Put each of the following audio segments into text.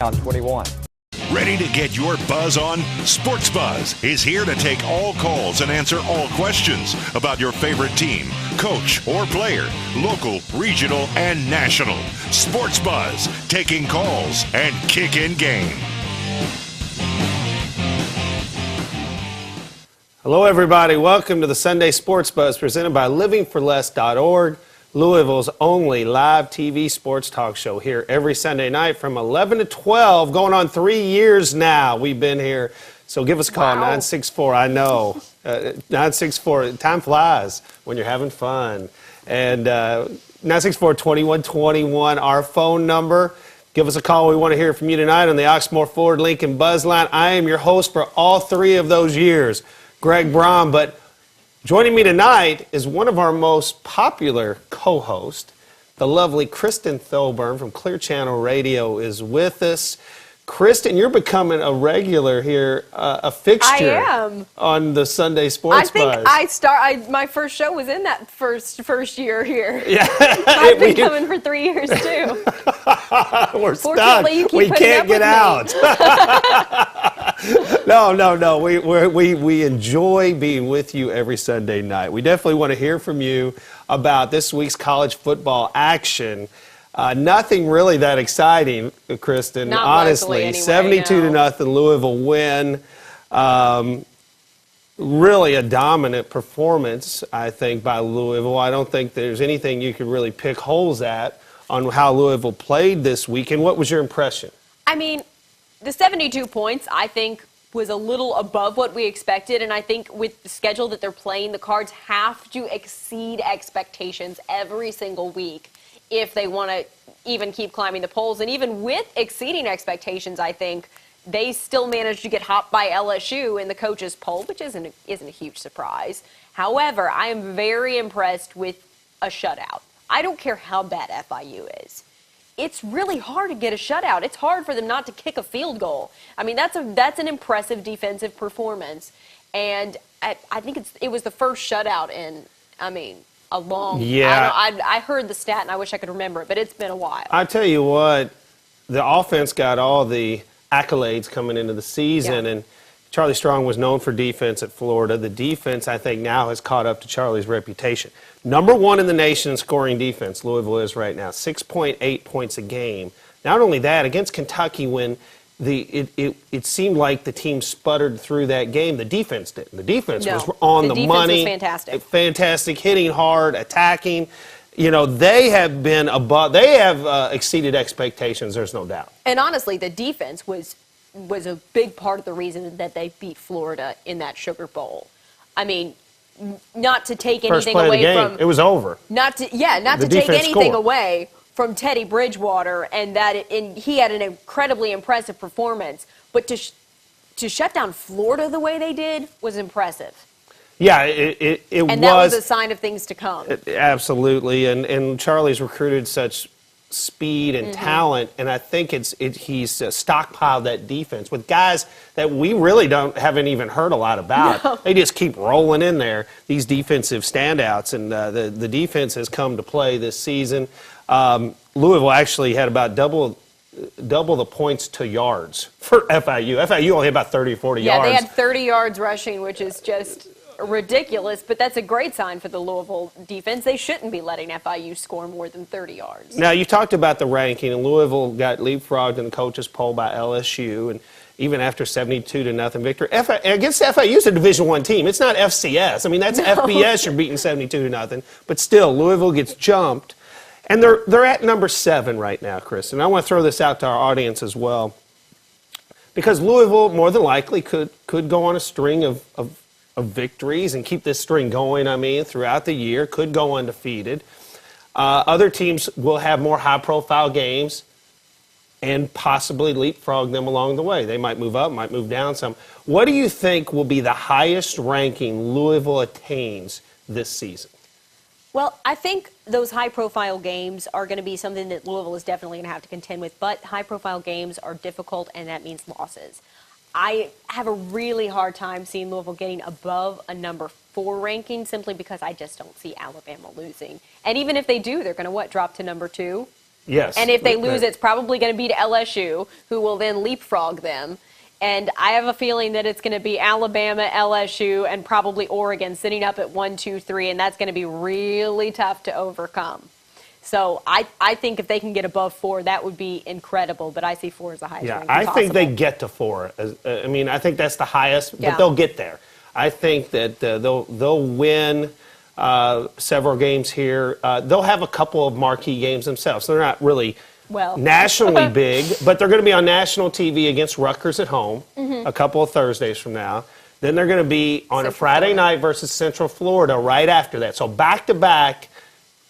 on 21. Ready to get your buzz on? Sports Buzz is here to take all calls and answer all questions about your favorite team, coach, or player, local, regional, and national. Sports Buzz, taking calls and kicking game. Hello, everybody. Welcome to the Sunday Sports Buzz presented by livingforless.org, Louisville's only live TV sports talk show here every Sunday night from 11 to 12, going on 3 years now. We've been here. So give us a call, 964, I know, 964, time flies when you're having fun. And 964-2121, our phone number. Give us a call. We want to hear from you tonight on the Oxmoor Ford Lincoln Buzz Line. I am your host for all 3 of those years, Greg Braun, but joining me tonight is one of our most popular co-hosts, the lovely Kristen Thoburn from Clear Channel Radio is with us. Kristen, you're becoming a regular here, a fixture on the Sunday Sports Buzz. I think my first show was in that first year here. Yeah. I've been coming for 3 years too. We're stuck. We can't get out. No. We enjoy being with you every Sunday night. We definitely want to hear from you about this week's college football action. Nothing really that exciting, Kristen. Not honestly, anyway, 72-0 Louisville win. Really a dominant performance, I think, by Louisville. I don't think there's anything you could really pick holes at on how Louisville played this week. And what was your impression? I mean, the 72 points, I think, was a little above what we expected. And I think with the schedule that they're playing, the Cards have to exceed expectations every single week if they want to even keep climbing the polls. And even with exceeding expectations, I think they still managed to get hopped by LSU in the coaches' poll, which isn't a huge surprise. However, I am very impressed with a shutout. I don't care how bad FIU is. It's really hard to get a shutout. It's hard for them not to kick a field goal. I mean, that's an impressive defensive performance. And I think it was the first shutout in, a long. Yeah. I heard the stat and I wish I could remember it, but it's been a while. I tell you what, the offense got all the accolades coming into the season, and Charlie Strong was known for defense at Florida. The defense, I think, now has caught up to Charlie's reputation. Number 1 in the nation in scoring defense, Louisville is right now, 6.8 points a game. Not only that, against Kentucky, when it seemed like the team sputtered through that game, the defense didn't. The defense was on the money. The defense was fantastic. Fantastic, hitting hard, attacking. You know, they have been above, they have exceeded expectations, there's no doubt. And honestly, the defense was a big part of the reason that they beat Florida in that Sugar Bowl. I mean, not to take anything away from, it was over. Not to take anything away from Teddy Bridgewater, and he had an incredibly impressive performance, but to shut down Florida the way they did was impressive. Yeah, it was. And that was a sign of things to come. Absolutely, and Charlie's recruited such speed and talent, and I think he's stockpiled that defense with guys that we really haven't even heard a lot about. No. They just keep rolling in there, these defensive standouts, and the defense has come to play this season. Louisville actually had about double the points to yards for FIU. FIU only had about 30 or 40 yards. Yeah, they had 30 yards rushing, which is just ridiculous, but that's a great sign for the Louisville defense. They shouldn't be letting FIU score more than 30 yards. Now, you talked about the ranking, and Louisville got leapfrogged in the coaches' poll by LSU, and even after 72-0 victory, against FIU is a Division I team. It's not FCS. I mean, that's FBS. You're beating 72-0, but still, Louisville gets jumped, and they're at number 7 right now, Chris. And I want to throw this out to our audience as well, because Louisville more than likely could go on a string of victories and keep this string going, throughout the year, could go undefeated. Other teams will have more high-profile games and possibly leapfrog them along the way. They might move up, might move down some. What do you think will be the highest ranking Louisville attains this season? Well, I think those high-profile games are going to be something that Louisville is definitely going to have to contend with, but high-profile games are difficult, and that means losses. I have a really hard time seeing Louisville getting above a number 4 ranking simply because I just don't see Alabama losing. And even if they do, they're going to, drop to number 2? Yes. And if they lose, it's probably going to be to LSU, who will then leapfrog them. And I have a feeling that it's going to be Alabama, LSU, and probably Oregon sitting up at 1, 2, 3, and that's going to be really tough to overcome. So I think if they can get above 4, that would be incredible. But I see 4 as the highest ranking I think they possible. get to 4. I mean, I think that's the highest, Yeah. but they'll get there. I think that they'll win several games here. They'll have a couple of marquee games themselves. They're not really nationally big, but they're going to be on national TV against Rutgers at home a couple of Thursdays from now. Then they're going to be on a Friday night versus Central Florida right after that. So back-to-back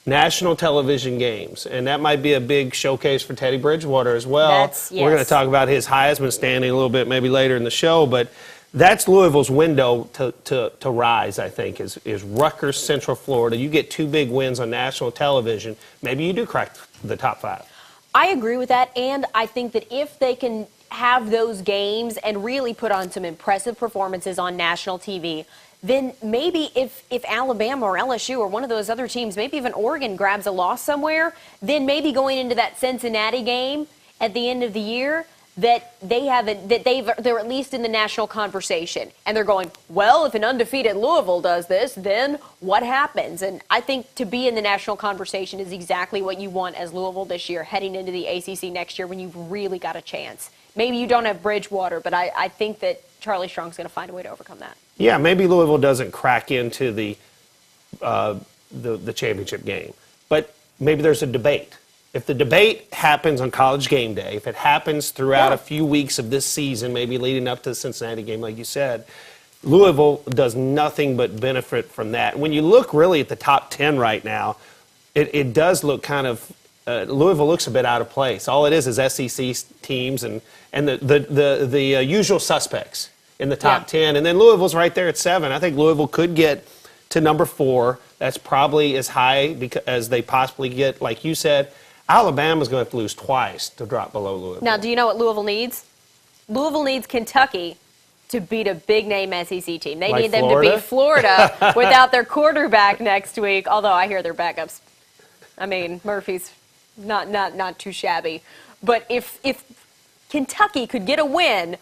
national television games, and that might be a big showcase for Teddy Bridgewater as well. We're going to talk about his Heisman standing a little bit maybe later in the show, but that's Louisville's window to rise, I think, is Rutgers, Central Florida. You get 2 big wins on national television, maybe you do crack the top 5. I agree with that, and I think that if they can have those games and really put on some impressive performances on national TV, then maybe if Alabama or LSU or one of those other teams, maybe even Oregon grabs a loss somewhere, then maybe going into that Cincinnati game at the end of the year, that they're at least in the national conversation. And they're going, well, if an undefeated Louisville does this, then what happens? And I think to be in the national conversation is exactly what you want as Louisville this year, heading into the ACC next year when you've really got a chance. Maybe you don't have Bridgewater, but I think that Charlie Strong's going to find a way to overcome that. Yeah, maybe Louisville doesn't crack into the championship game, but maybe there's a debate. If the debate happens on College game day, if it happens throughout a few weeks of this season, maybe leading up to the Cincinnati game, like you said, Louisville does nothing but benefit from that. When you look really at the top 10 right now, it does look kind of Louisville looks a bit out of place. All it is SEC teams and the usual suspects in the top 10, and then Louisville's right there at 7. I think Louisville could get to number 4. That's probably as high as they possibly get. Like you said, Alabama's going to have to lose twice to drop below Louisville. Now, do you know what Louisville needs? Louisville needs Kentucky to beat a big-name SEC team. They need them to beat Florida without their quarterback next week, although I hear their backups. I mean, Murphy's not too shabby. But if Kentucky could get a win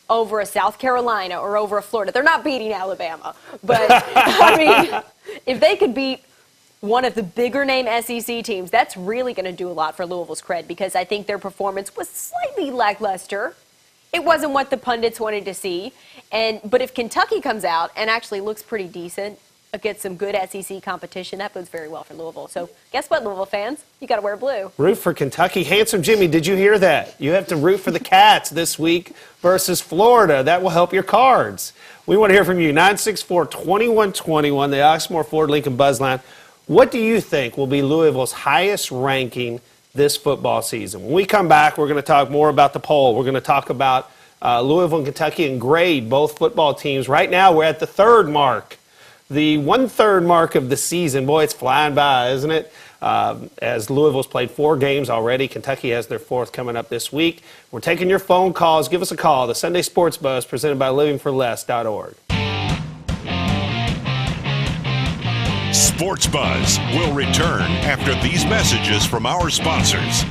over a South Carolina or over a Florida, they're not beating Alabama. But, I mean, if they could beat one of the bigger name SEC teams, that's really going to do a lot for Louisville's cred, because I think their performance was slightly lackluster. It wasn't what the pundits wanted to see. But if Kentucky comes out and actually looks pretty decent against some good SEC competition, that bodes very well for Louisville. So guess what, Louisville fans? You got to wear blue. Root for Kentucky. Handsome Jimmy, did you hear that? You have to root for the Cats this week versus Florida. That will help your cards. We want to hear from you. 964-2121, the Oxmoor Ford Lincoln Buzzline. What do you think will be Louisville's highest ranking this football season? When we come back, we're going to talk more about the poll. We're going to talk about Louisville and Kentucky and grade both football teams. Right now, we're at the 3rd mark, the 1/3 mark of the season. Boy, it's flying by, isn't it? As Louisville's played 4 games already. Kentucky has their 4th coming up this week. We're taking your phone calls. Give us a call. The Sunday Sports Buzz presented by livingforless.org. Sports Buzz will return after these messages from our sponsors.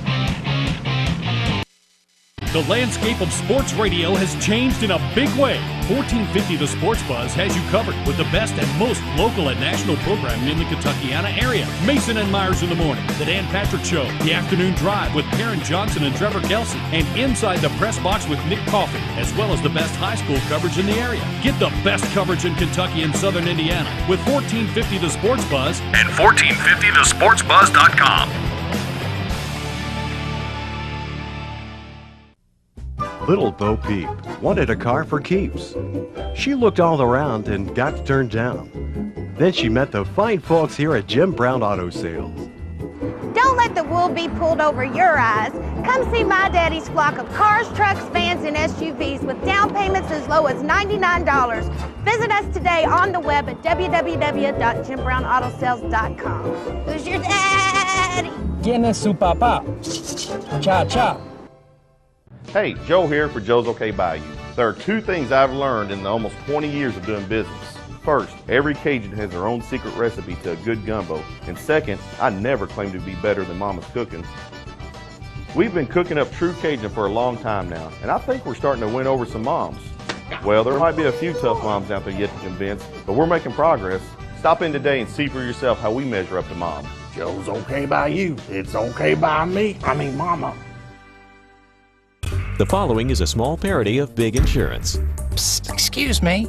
The landscape of sports radio has changed in a big way. 1450 The Sports Buzz has you covered with the best and most local and national programming in the Kentuckiana area. Mason and Myers in the morning, The Dan Patrick Show, The Afternoon Drive with Perrin Johnson and Trevor Kelsey, and Inside the Press Box with Nick Coffey, as well as the best high school coverage in the area. Get the best coverage in Kentucky and Southern Indiana with 1450 The Sports Buzz and 1450thesportsbuzz.com. Little Bo Peep wanted a car for keeps. She looked all around and got turned down. Then she met the fine folks here at Jim Brown Auto Sales. Don't let the wool be pulled over your eyes. Come see my daddy's flock of cars, trucks, vans, and SUVs with down payments as low as $99. Visit us today on the web at www.jimbrownautosales.com. Who's your daddy? ¿Quién es su papá? Cha cha. Hey, Joe here for Joe's OK Bayou. There are 2 things I've learned in the almost 20 years of doing business. First, every Cajun has their own secret recipe to a good gumbo. And second, I never claim to be better than Mama's cooking. We've been cooking up true Cajun for a long time now, and I think we're starting to win over some moms. Well, there might be a few tough moms out there yet to convince, but we're making progress. Stop in today and see for yourself how we measure up to mom. Joe's okay by you. It's okay by me. I mean, Mama. The following is a small parody of Big Insurance. Psst, excuse me.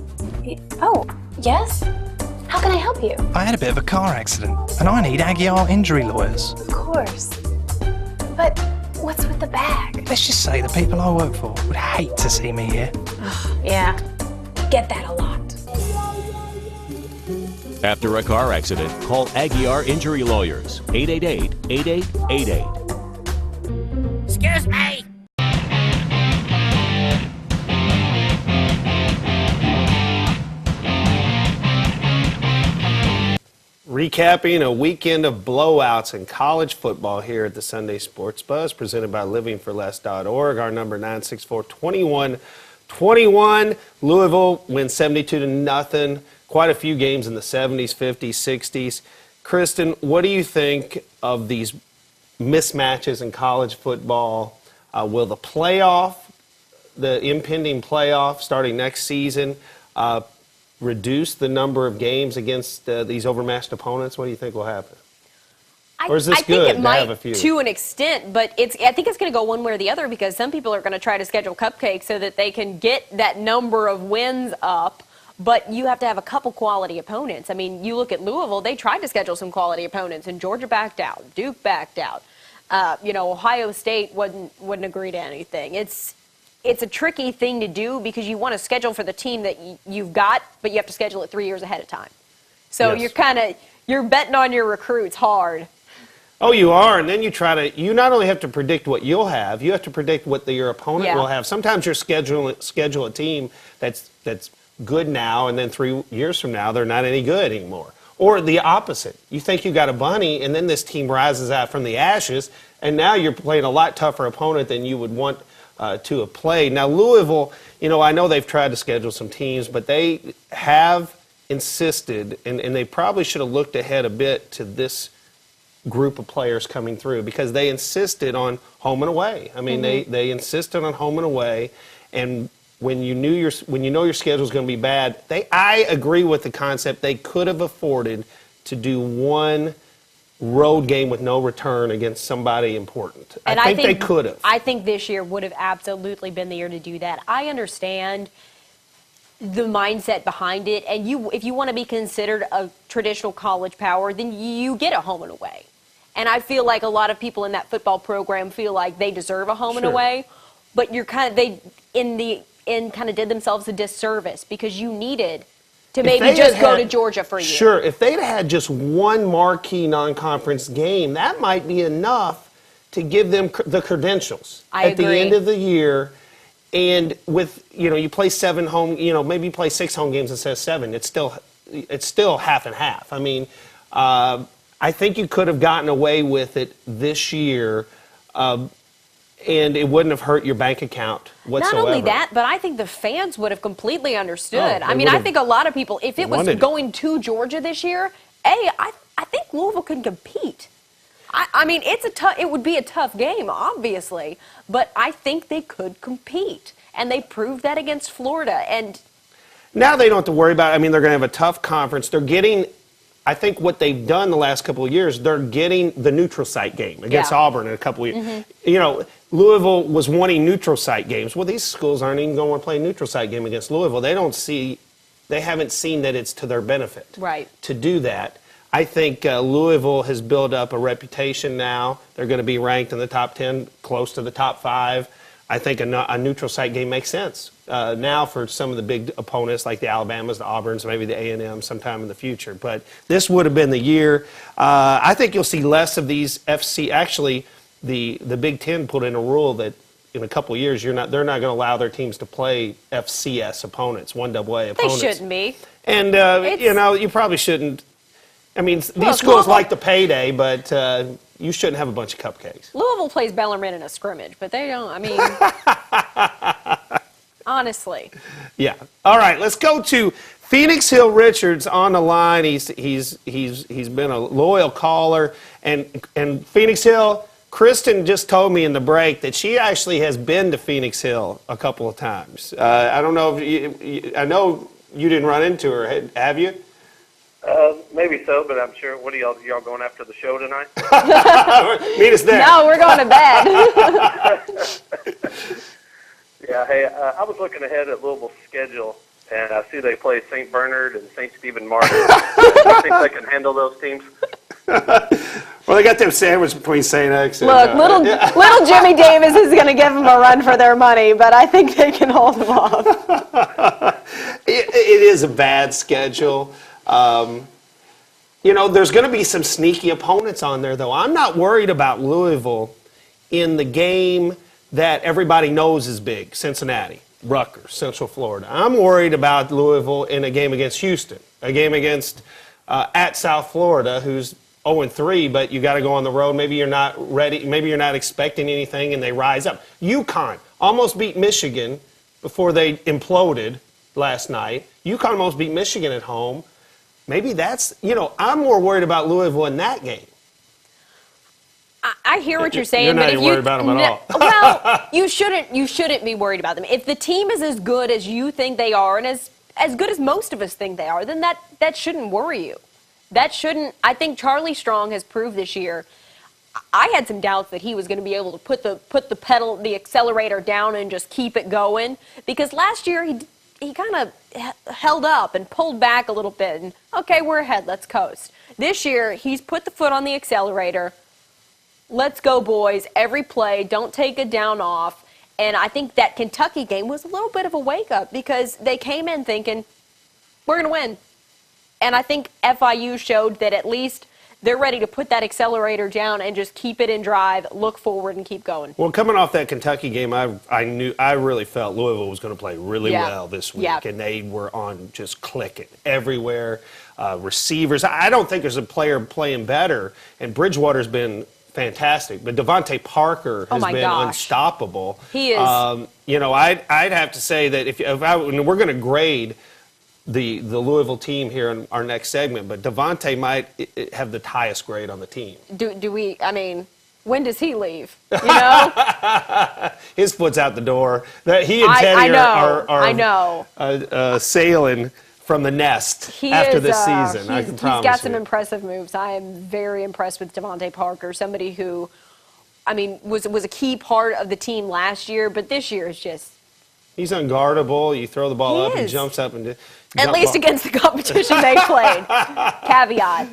Oh, yes? How can I help you? I had a bit of a car accident, and I need Aguiar injury lawyers. Of course. But what's with the bag? Let's just say the people I work for would hate to see me here. Yeah, get that a lot. After a car accident, call Aguiar Injury Lawyers, 888-8888. Excuse me. Recapping a weekend of blowouts in college football here at the Sunday Sports Buzz, presented by livingforless.org. Our number 964-2121. Louisville wins 72-0. Quite a few games in the 70s, 50s, 60s. Kristen, what do you think of these mismatches in college football? Will the impending playoff starting next season, reduce the number of games against these overmatched opponents? What do you think will happen? Or is this good to have a few? To an extent, but I think it's going to go one way or the other, because some people are going to try to schedule cupcakes so that they can get that number of wins up, but you have to have a couple quality opponents. I mean, you look at Louisville, they tried to schedule some quality opponents, and Georgia backed out, Duke backed out. Ohio State wouldn't agree to anything. It's a tricky thing to do because you want to schedule for the team that you've got, but you have to schedule it 3 years ahead of time. So yes. you're betting on your recruits hard. Oh, you are, and then you not only have to predict what you'll have, you have to predict what your opponent will have. Sometimes you're schedule a team that's good now, and then 3 years from now they're not any good anymore. Or the opposite. You think you got a bunny, and then this team rises out from the ashes, and now you're playing a lot tougher opponent than you would want to have played. Now, Louisville, I know they've tried to schedule some teams, but they have insisted, and they probably should have looked ahead a bit to this group of players coming through, because they insisted on home and away. I mean, they insisted on home and away, and when you know your schedule is going to be bad, I agree with the concept. They could have afforded to do one road game with no return against somebody important. And I think they could have. I think this year would have absolutely been the year to do that. I understand the mindset behind it, and if you want to be considered a traditional college power, then you get a home and away. And I feel like a lot of people in that football program feel like they deserve a home and away, but they kind of did themselves a disservice, because you needed to maybe just go to Georgia for a year. Sure, if they'd had just one marquee non-conference game, that might be enough to give them the credentials at the end of the year. And with, you play 7 home, maybe you play 6 home games instead of 7. It's still half and half. I mean, I think you could have gotten away with it this year, and it wouldn't have hurt your bank account whatsoever. Not only that, but I think the fans would have completely understood. I think a lot of people, if it was going to Georgia this year, I think Louisville can compete. It would be a tough game, obviously, but I think they could compete, and they proved that against Florida. And now they don't have to worry about it. They're going to have a tough conference. They're getting, I think what they've done the last couple of years, they're getting the neutral site game against Auburn in a couple of years. Louisville was wanting neutral site games. Well, these schools aren't even going to play a neutral site game against Louisville. They haven't seen that it's to their benefit to do that. I think Louisville has built up a reputation now. They're going to be ranked in the top 10, close to the top 5. I think a neutral site game makes sense now for some of the big opponents like the Alabamas, the Auburns, maybe the A&M sometime in the future. But this would have been the year. I think you'll see less of these FC. Actually, the Big Ten put in a rule that in a couple of years they're not going to allow their teams to play FCS opponents, 1AA opponents. They shouldn't be. And you probably shouldn't. These schools like the payday, but you shouldn't have a bunch of cupcakes. Louisville plays Bellarmine in a scrimmage, but they don't. Honestly. Yeah. All right. Let's go to Phoenix Hill Richards on the line. He's been a loyal caller, and Phoenix Hill, Kristen just told me in the break that she actually has been to Phoenix Hill a couple of times. I don't know if I know you didn't run into her, have you? Maybe so, but I'm sure. What are y'all going after the show tonight? Meet us there. No, we're going to bed. Yeah, hey, I was looking ahead at Louisville's schedule, and I see they play St. Bernard and St. Stephen Martin. Do you think they can handle those teams? Well, they got them sandwiched between St. X and... Look, little Jimmy Davis is going to give them a run for their money, but I think they can hold them off. It is a bad schedule. There's going to be some sneaky opponents on there, though. I'm not worried about Louisville in the game that everybody knows is big, Cincinnati, Rutgers, Central Florida. I'm worried about Louisville in a game against Houston, a game against at South Florida, who's 0-3, but you got to go on the road. Maybe you're not ready. Maybe you're not expecting anything, and they rise up. UConn almost beat Michigan before they imploded last night. UConn almost beat Michigan at home. Maybe that's, I'm more worried about Louisville in that game. I hear what you're saying, you're not but even worried about them at all. Well, you shouldn't be worried about them. If the team is as good as you think they are, and as good as most of us think they are, then that shouldn't worry you. That shouldn't. I think Charlie Strong has proved this year. I had some doubts that he was going to be able to put the accelerator down and just keep it going, because last year he kind of held up and pulled back a little bit, and okay, we're ahead, let's coast. This year, he's put the foot on the accelerator. Let's go, boys. Every play, don't take it down off. And I think that Kentucky game was a little bit of a wake-up, because they came in thinking, we're going to win. And I think FIU showed that at least they're ready to put that accelerator down and just keep it in drive, look forward, and keep going. Well, coming off that Kentucky game, I really felt Louisville was going to play really well this week, and they were on just clicking everywhere. Receivers, I don't think there's a player playing better, and Bridgewater's been fantastic, but Devontae Parker has been unstoppable. He is. I'd have to say that if we're going to grade the Louisville team here in our next segment, but Devontae might have the highest grade on the team. Do we? I mean, when does he leave? His foot's out the door. He and Teddy are sailing from the nest after this season. I can promise he's got some impressive moves. I am very impressed with Devontae Parker, somebody who, was a key part of the team last year, but this year is just... He's unguardable. You throw the ball up and jumps up and... At least against the competition they played. Caveat.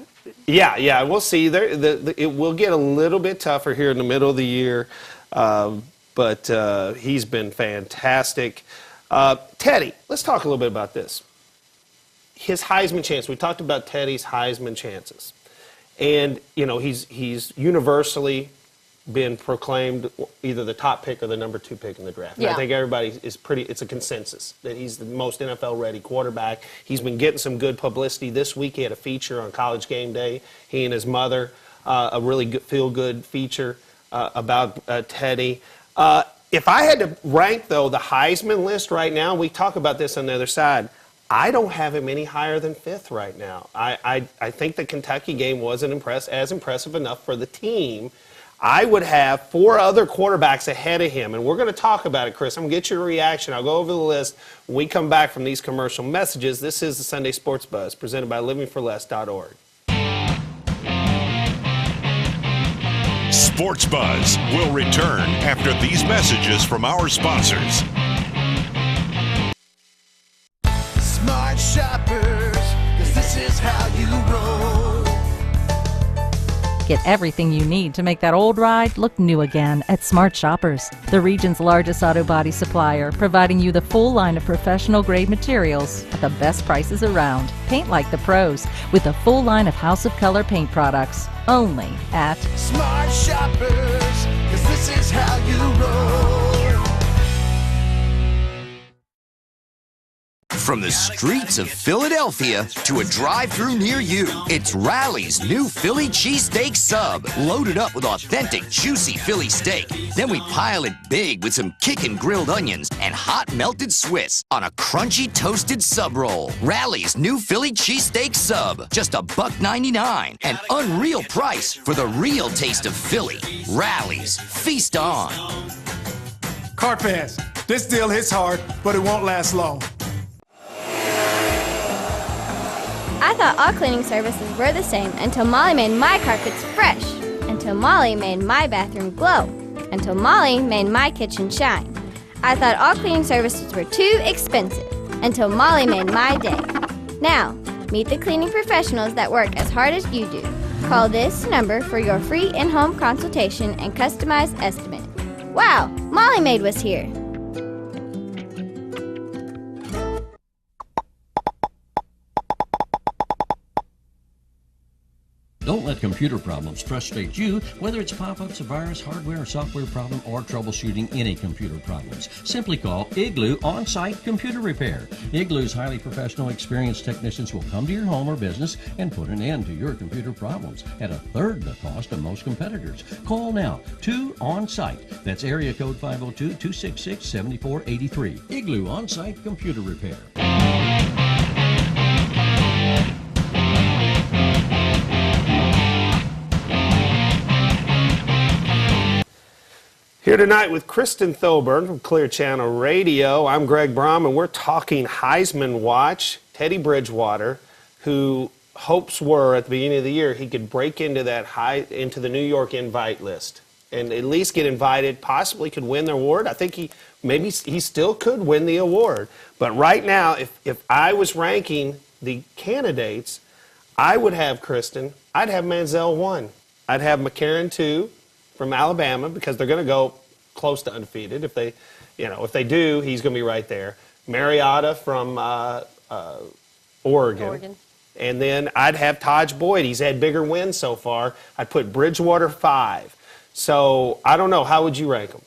Yeah, we'll see. It will get a little bit tougher here in the middle of the year, but he's been fantastic. Teddy, let's talk a little bit about this. His Heisman chance. We talked about Teddy's Heisman chances. And, he's universally been proclaimed either the top pick or the number 2 pick in the draft. And I think everybody is it's a consensus that he's the most NFL-ready quarterback. He's been getting some good publicity. This week he had a feature on College Game Day, he and his mother, a really good, feel-good feature about Teddy. If I had to rank, though, the Heisman list right now, we talk about this on the other side, I don't have him any higher than 5th right now. I think the Kentucky game wasn't as impressive enough for the team. I would have 4 other quarterbacks ahead of him, and we're going to talk about it, Chris. I'm going to get your reaction. I'll go over the list when we come back from these commercial messages. This is the Sunday Sports Buzz, presented by livingforless.org. Sports Buzz will return after these messages from our sponsors. Smart shoppers, 'cause this is how you roll. Get everything you need to make that old ride look new again at Smart Shoppers, the region's largest auto body supplier, providing you the full line of professional-grade materials at the best prices around. Paint like the pros with a full line of House of Color paint products, only at Smart Shoppers, 'cause this is how you roll. From the streets of Philadelphia to a drive-thru near you, it's Rally's new Philly cheesesteak sub, loaded up with authentic, juicy Philly steak. Then we pile it big with some kickin' grilled onions and hot melted Swiss on a crunchy toasted sub roll. Rally's new Philly cheesesteak sub, just $1.99, an unreal price for the real taste of Philly. Rally's, feast on. Car Pass. This deal hits hard, but it won't last long. I thought all cleaning services were the same until Molly made my carpets fresh, until Molly made my bathroom glow, until Molly made my kitchen shine. I thought all cleaning services were too expensive until Molly made my day. Now, meet the cleaning professionals that work as hard as you do. Call this number for your free in-home consultation and customized estimate. Wow, Molly Maid was here. Don't let computer problems frustrate you, whether it's pop-ups, a virus, hardware, or software problem, or troubleshooting any computer problems. Simply call Igloo On-Site Computer Repair. Igloo's highly professional, experienced technicians will come to your home or business and put an end to your computer problems at a third the cost of most competitors. Call now, 2 On-Site. That's area code 502-266-7483. Igloo On-Site Computer Repair. Here tonight with Kristen Thoburn from Clear Channel Radio. I'm Greg Brom, and we're talking Heisman watch. Teddy Bridgewater, who hopes were at the beginning of the year he could break into into the New York invite list and at least get invited, possibly could win the award. I think he still could win the award. But right now, if I was ranking the candidates, I would have Kristen. I'd have Manziel 1. I'd have McCarron 2. From Alabama, because they're going to go close to undefeated. If they do, he's going to be right there. Mariota from Oregon. And then I'd have Taj Boyd. He's had bigger wins so far. I'd put Bridgewater 5. So I don't know. How would you rank them?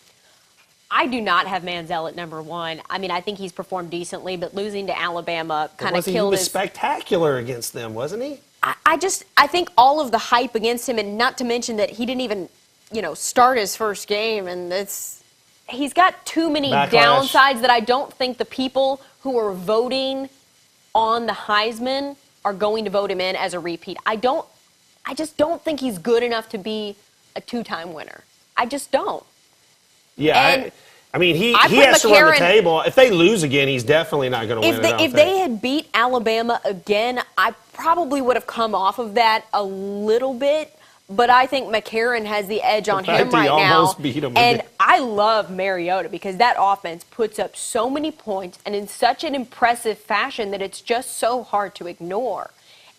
I do not have Manziel at number 1. I mean, I think he's performed decently, but losing to Alabama kind of killed his... He was spectacular against them, wasn't he? I think all of the hype against him, and not to mention that he didn't even start his first game, and he's got too many downsides that I don't think the people who are voting on the Heisman are going to vote him in as a repeat. I just don't think he's good enough to be a 2-time winner. I just don't. Yeah, I mean, he has to run the table. If they lose again, he's definitely not going to win it. If they had beat Alabama again, I probably would have come off of that a little bit. But I think McCarron has the edge on him right now. And I love Mariota because that offense puts up so many points and in such an impressive fashion that it's just so hard to ignore.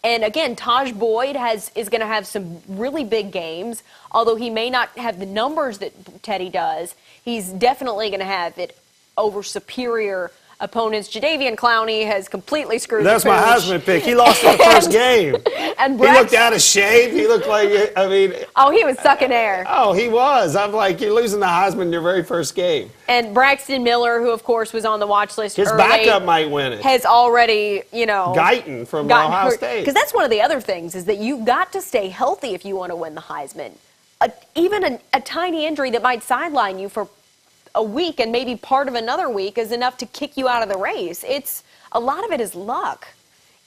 And again, Taj Boyd is going to have some really big games. Although he may not have the numbers that Teddy does, he's definitely going to have it over superior opponents. Jadeveon Clowney has completely screwed the pooch. That's my Heisman pick. He lost in the first game. And he looked out of shape. He looked like, oh, he was sucking air. Oh, he was. I'm like, you're losing the Heisman in your very first game. And Braxton Miller, who, of course, was on the watch list His early, backup might win it. Has already, Guyton from Ohio State. Because that's one of the other things is that you've got to stay healthy if you want to win the Heisman. Even a tiny injury that might sideline you for a week and maybe part of another week is enough to kick you out of the race. A lot of it is luck.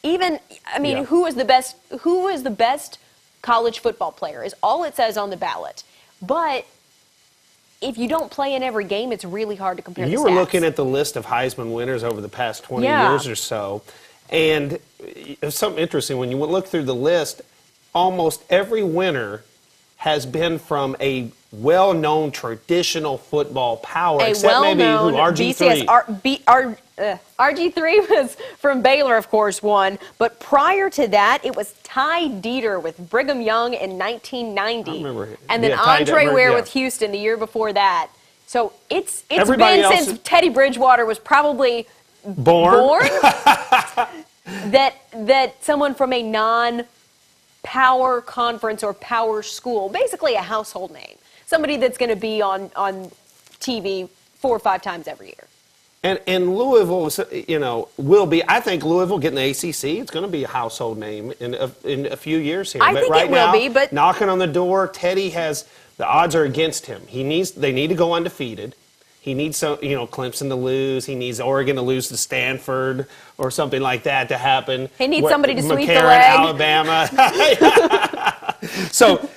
Who is the best college football player is all it says on the ballot. But if you don't play in every game, it's really hard to compare the stats. You were looking at the list of Heisman winners over the past 20 years or so, and it's something interesting. When you look through the list, almost every winner has been from a well-known traditional football power, except maybe RG3. RG3 was from Baylor, of course, won. But prior to that, it was Ty Dieter with Brigham Young in 1990. I remember him. And then Andre Ware with Houston the year before that. So it's been since Teddy Bridgewater was probably born that someone from a non-power conference or power school, basically a household name, somebody that's going to be on TV 4 or 5 times every year. And Louisville, will be. I think Louisville getting the ACC. It's going to be a household name in a few years here. I but think right it will now, be. But knocking on the door, Teddy has the odds are against him. They need to go undefeated. He needs Clemson to lose. He needs Oregon to lose to Stanford or something like that to happen. He needs somebody to sweep the McCarran, leg. Alabama. So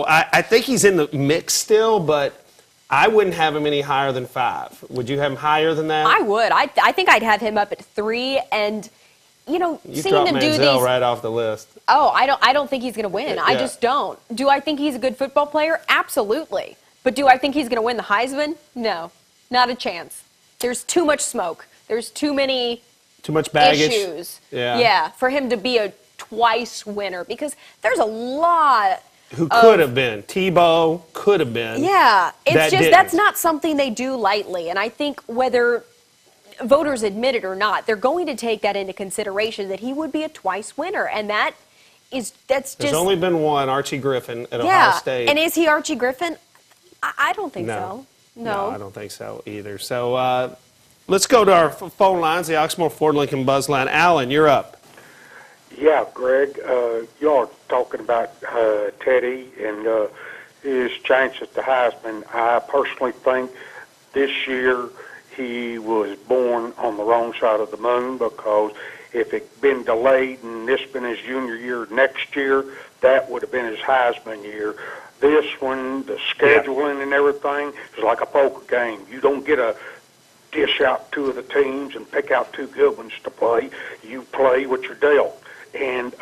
I think he's in the mix still, but I wouldn't have him any higher than 5. Would you have him higher than that? I would. I think I'd have him up at 3, and You seeing him do Manziel these. right off the list. Oh, I don't think he's going to win. I Yeah. just don't. Do I think he's a good football player? Absolutely. But do I think he's going to win the Heisman? No, not a chance. There's too much smoke. There's too many Too much baggage. issues. Yeah. For him to be a twice winner, because there's a lot. Who could have been? Tebow could have been. Yeah, it's That that's didn't. not something they do lightly, and I think whether voters admit it or not, they're going to take that into consideration that he would be a twice winner, and that's There's just only been one, Archie Griffin at Ohio State. And is he Archie Griffin? I don't think so. No, I don't think so either. So let's go to our phone lines, the Oxmoor Ford Lincoln Buzz line. Alan, you're up. Yeah, Greg, y'all are talking about Teddy and his chance at the Heisman. I personally think this year he was born on the wrong side of the moon, because if it had been delayed and this been his junior year next year, that would have been his Heisman year. This one, the scheduling and everything, is like a poker game. You don't get a dish out 2 of the teams and pick out 2 good ones to play. You play what you're dealt. And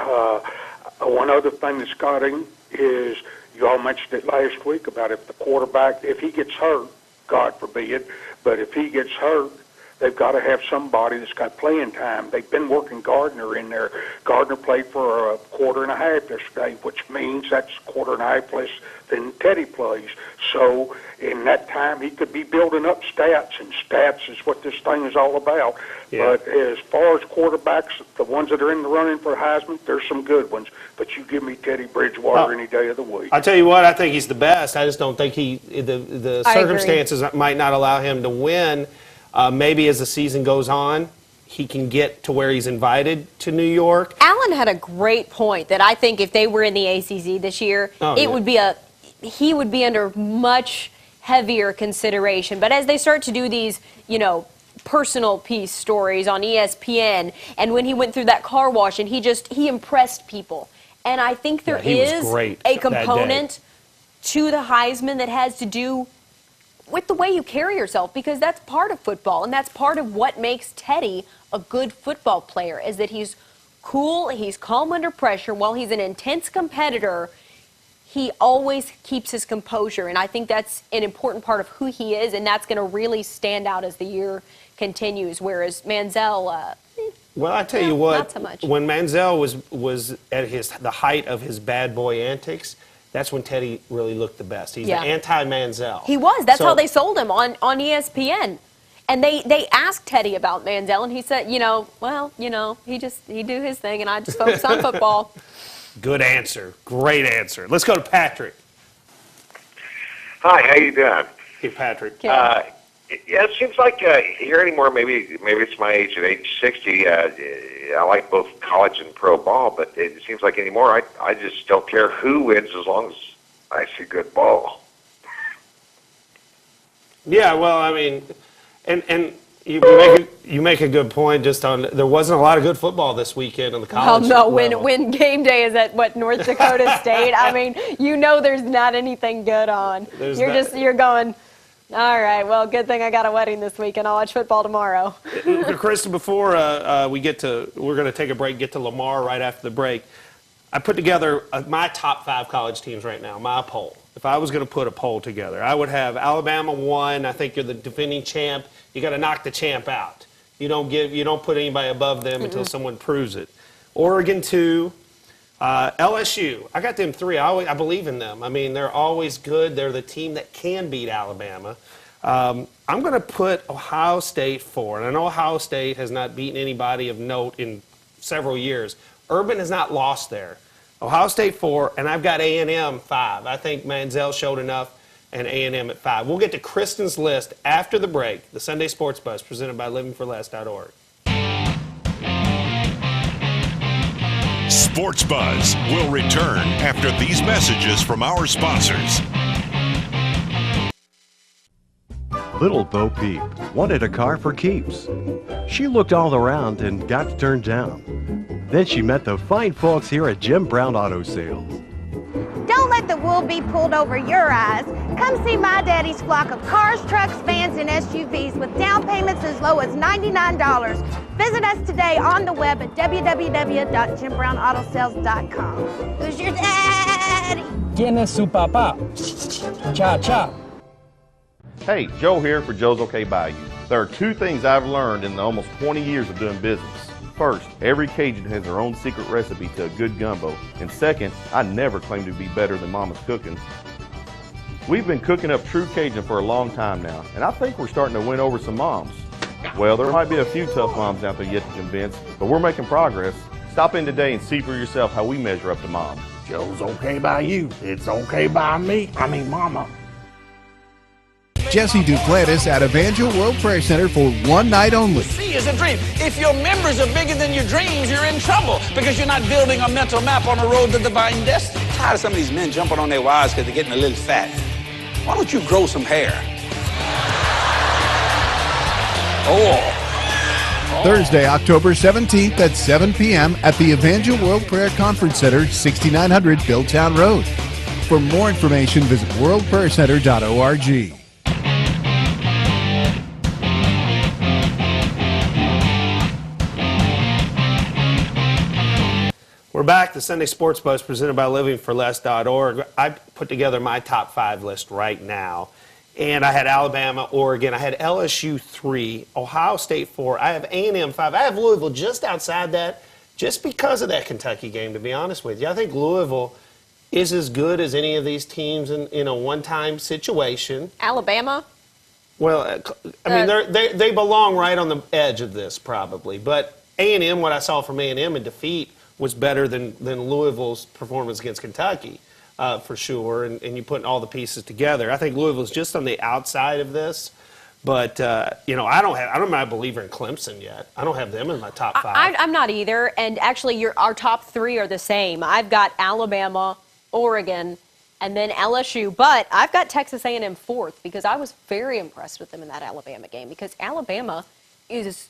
one other thing that's got him is, you all mentioned it last week about if the quarterback, if he gets hurt, God forbid, but if he gets hurt, they've got to have somebody that's got playing time. They've been working Gardner in there. Gardner played for a quarter and a half yesterday, which means that's a quarter and a half less than Teddy plays. So in that time, he could be building up stats, and stats is what this thing is all about. Yeah. But as far as quarterbacks, the ones that are in the running for Heisman, there's some good ones. But you give me Teddy Bridgewater any day of the week. I'll tell you what, I think he's the best. I just don't think the I circumstances might not allow him to win. Maybe as the season goes on, he can get to where he's invited to New York. Alan had a great point that I think if they were in the ACC this year, he would be under much heavier consideration. But as they start to do these, personal piece stories on ESPN, and when he went through that car wash and he impressed people. And I think there is a component to the Heisman that has to do with the way you carry yourself, because that's part of football, and that's part of what makes Teddy a good football player, is that he's cool, he's calm under pressure. While he's an intense competitor, he always keeps his composure, and I think that's an important part of who he is, and that's going to really stand out as the year continues, whereas Manziel... Well, I tell you what, not so much. when Manziel was at the height of his bad boy antics, that's when Teddy really looked the best. He's the anti-Manziel. He was. That's how they sold him on ESPN. And they asked Teddy about Manziel, and he said, he do his thing, and I just focus on football. Good answer. Great answer. Let's go to Patrick. Hi, how you doing? Hey, Patrick. It seems like here anymore, maybe it's my age, at age 60, I like both college and pro ball, but it seems like anymore, I just don't care who wins as long as I see good ball. Yeah, well, I mean, and you make a good point. Just on, there wasn't a lot of good football this weekend on the college Well, no, level. when game day is at North Dakota State, I mean, there's not anything good on. You're going, all right, well, good thing I got a wedding this weekend. I'll watch football tomorrow. Kristen, before we're going to take a break, get to Lamar right after the break. I put together my top 5 college teams right now, my poll. If I was going to put a poll together, I would have Alabama 1. I think you're the defending champ. You got to knock the champ out. You don't put anybody above them until someone proves it. Oregon 2, LSU. I got them 3. I believe in them. I mean, they're always good. They're the team that can beat Alabama. I'm going to put Ohio State 4. And I know Ohio State has not beaten anybody of note in several years. Urban has not lost there. Ohio State 4, and I've got A&M 5. I think Manziel showed enough and A&M at 5. We'll get to Kristen's list after the break. The Sunday Sports Buzz presented by livingforless.org. Sports Buzz will return after these messages from our sponsors. Little Bo Peep wanted a car for keeps. She looked all around and got turned down. Then she met the fine folks here at Jim Brown Auto Sales. Don't let the wool be pulled over your eyes. Come see my daddy's flock of cars, trucks, vans, and SUVs with down payments as low as $99. Visit us today on the web at www.JimBrownAutoSales.com. Who's your daddy? ¿Quién es su papá? Cha cha. Hey, Joe here for Joe's OK Bayou. There are two things I've learned in the almost 20 years of doing business. First, every Cajun has their own secret recipe to a good gumbo. And second, I never claim to be better than Mama's cooking. We've been cooking up true Cajun for a long time now, and I think we're starting to win over some moms. Well, there might be a few tough moms out there yet to convince, but we're making progress. Stop in today and see for yourself how we measure up to mom. Joe's okay by you. It's okay by me. I mean, Mama. Jesse Duplantis at Evangel World Prayer Center for one night only. See is a dream. If your members are bigger than your dreams, you're in trouble because you're not building a mental map on the road to divine destiny. I'm tired of some of these men jumping on their wives because they're getting a little fat. Why don't you grow some hair? Thursday, October 17th at 7 p.m. at the Evangel World Prayer Conference Center, 6900 Billtown Road. For more information, visit worldprayercenter.org. We're back. The Sunday Sports Buzz presented by livingforless.org. I put together my top 5 list right now. And I had Alabama, Oregon. I had LSU 3, Ohio State 4. I have A&M 5. I have Louisville just outside that just because of that Kentucky game, to be honest with you. I think Louisville is as good as any of these teams in a one-time situation. Alabama? Well, I mean, they belong right on the edge of this probably. But A&M, what I saw from A&M in defeat was better than Louisville's performance against Kentucky, for sure, and you put all the pieces together. I think Louisville's just on the outside of this, but I'm not a believer in Clemson yet. I don't have them in my top 5. I'm not either, and actually our top 3 are the same. I've got Alabama, Oregon, and then LSU, but I've got Texas A&M 4th because I was very impressed with them in that Alabama game because Alabama is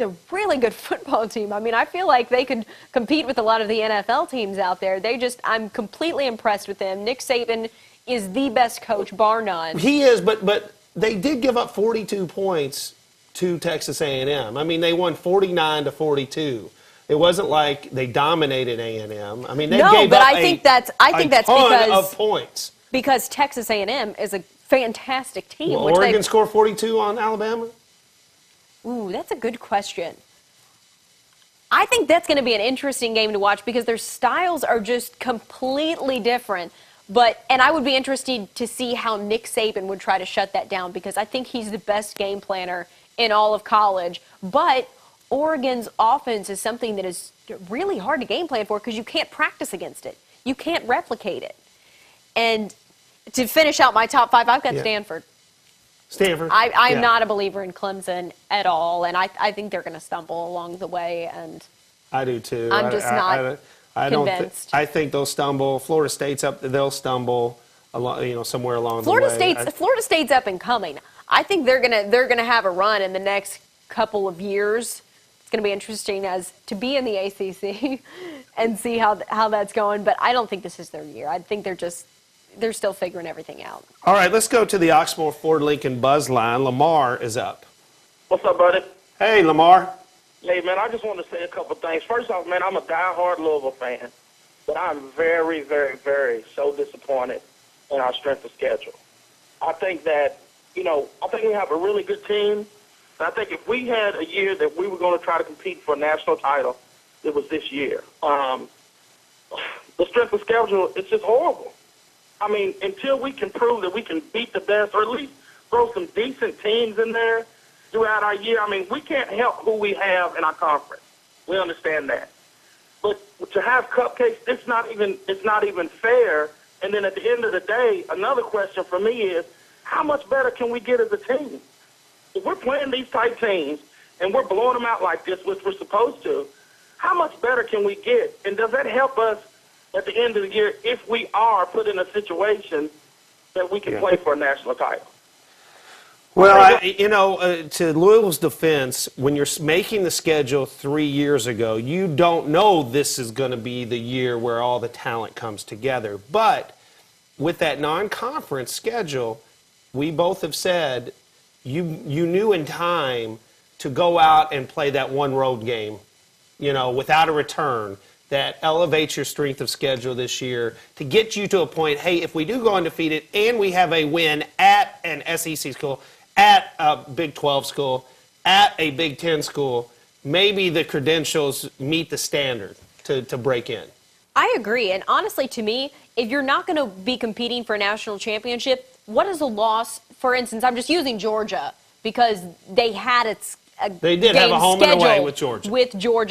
a really good football team. I mean, I feel like they could compete with a lot of the NFL teams out there. I'm completely impressed with them. Nick Saban is the best coach, bar none. He is, but they did give up 42 points to Texas A&M. I mean, they won 49-42. It wasn't like they dominated A&M. I mean, they gave up I think that's because of points. Because Texas A&M is a fantastic team. Will Oregon score 42 on Alabama? Ooh, that's a good question. I think that's going to be an interesting game to watch because their styles are just completely different. And I would be interested to see how Nick Saban would try to shut that down because I think he's the best game planner in all of college. But Oregon's offense is something that is really hard to game plan for because you can't practice against it. You can't replicate it. And to finish out my top 5, I've got Stanford. Stanford. I'm not a believer in Clemson at all, and I think they're going to stumble along the way. And I do too. I'm just not convinced. I think they'll stumble. Florida State's up. They'll stumble, somewhere along the way. Florida State's up and coming. I think they're gonna have a run in the next couple of years. It's going to be interesting as to be in the ACC and see how that's going. But I don't think this is their year. I think they're still figuring everything out. All right, let's go to the Oxmoor Ford Lincoln Buzz line. Lamar is up. What's up, buddy? Hey, Lamar. Hey, man, I just want to say a couple things. First off, man, I'm a diehard Louisville fan, but I'm very, very, very so disappointed in our strength of schedule. I think that, I think we have a really good team. And I think if we had a year that we were going to try to compete for a national title, it was this year. The strength of schedule, it's just horrible. I mean, until we can prove that we can beat the best or at least throw some decent teams in there throughout our year, I mean, we can't help who we have in our conference. We understand that. But to have cupcakes, it's not even fair And then at the end of the day, another question for me is, how much better can we get as a team? If we're playing these tight teams and we're blowing them out like this, which we're supposed to, how much better can we get? And does that help us at the end of the year if we are put in a situation that we can play for a national title? Well, to Louisville's defense, when you're making the schedule 3 years ago, you don't know this is going to be the year where all the talent comes together. But with that non-conference schedule, we both have said you knew in time to go out and play that one road game, without a return, that elevates your strength of schedule this year to get you to a point, hey, if we do go undefeated and we have a win at an SEC school, at a Big 12 school, at a Big 10 school, maybe the credentials meet the standard to break in. I agree. And honestly, to me, if you're not going to be competing for a national championship, what is a loss? For instance, I'm just using Georgia because they had they did have a home and away with Georgia.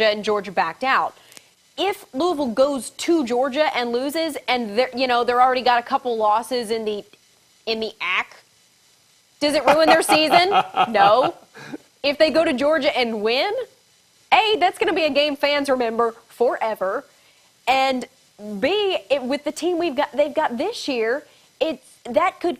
And Georgia backed out. If Louisville goes to Georgia and loses, and they're already got a couple losses in the ACC, does it ruin their season? No. If they go to Georgia and win, A, that's going to be a game fans remember forever. And B, with the team they've got this year, that could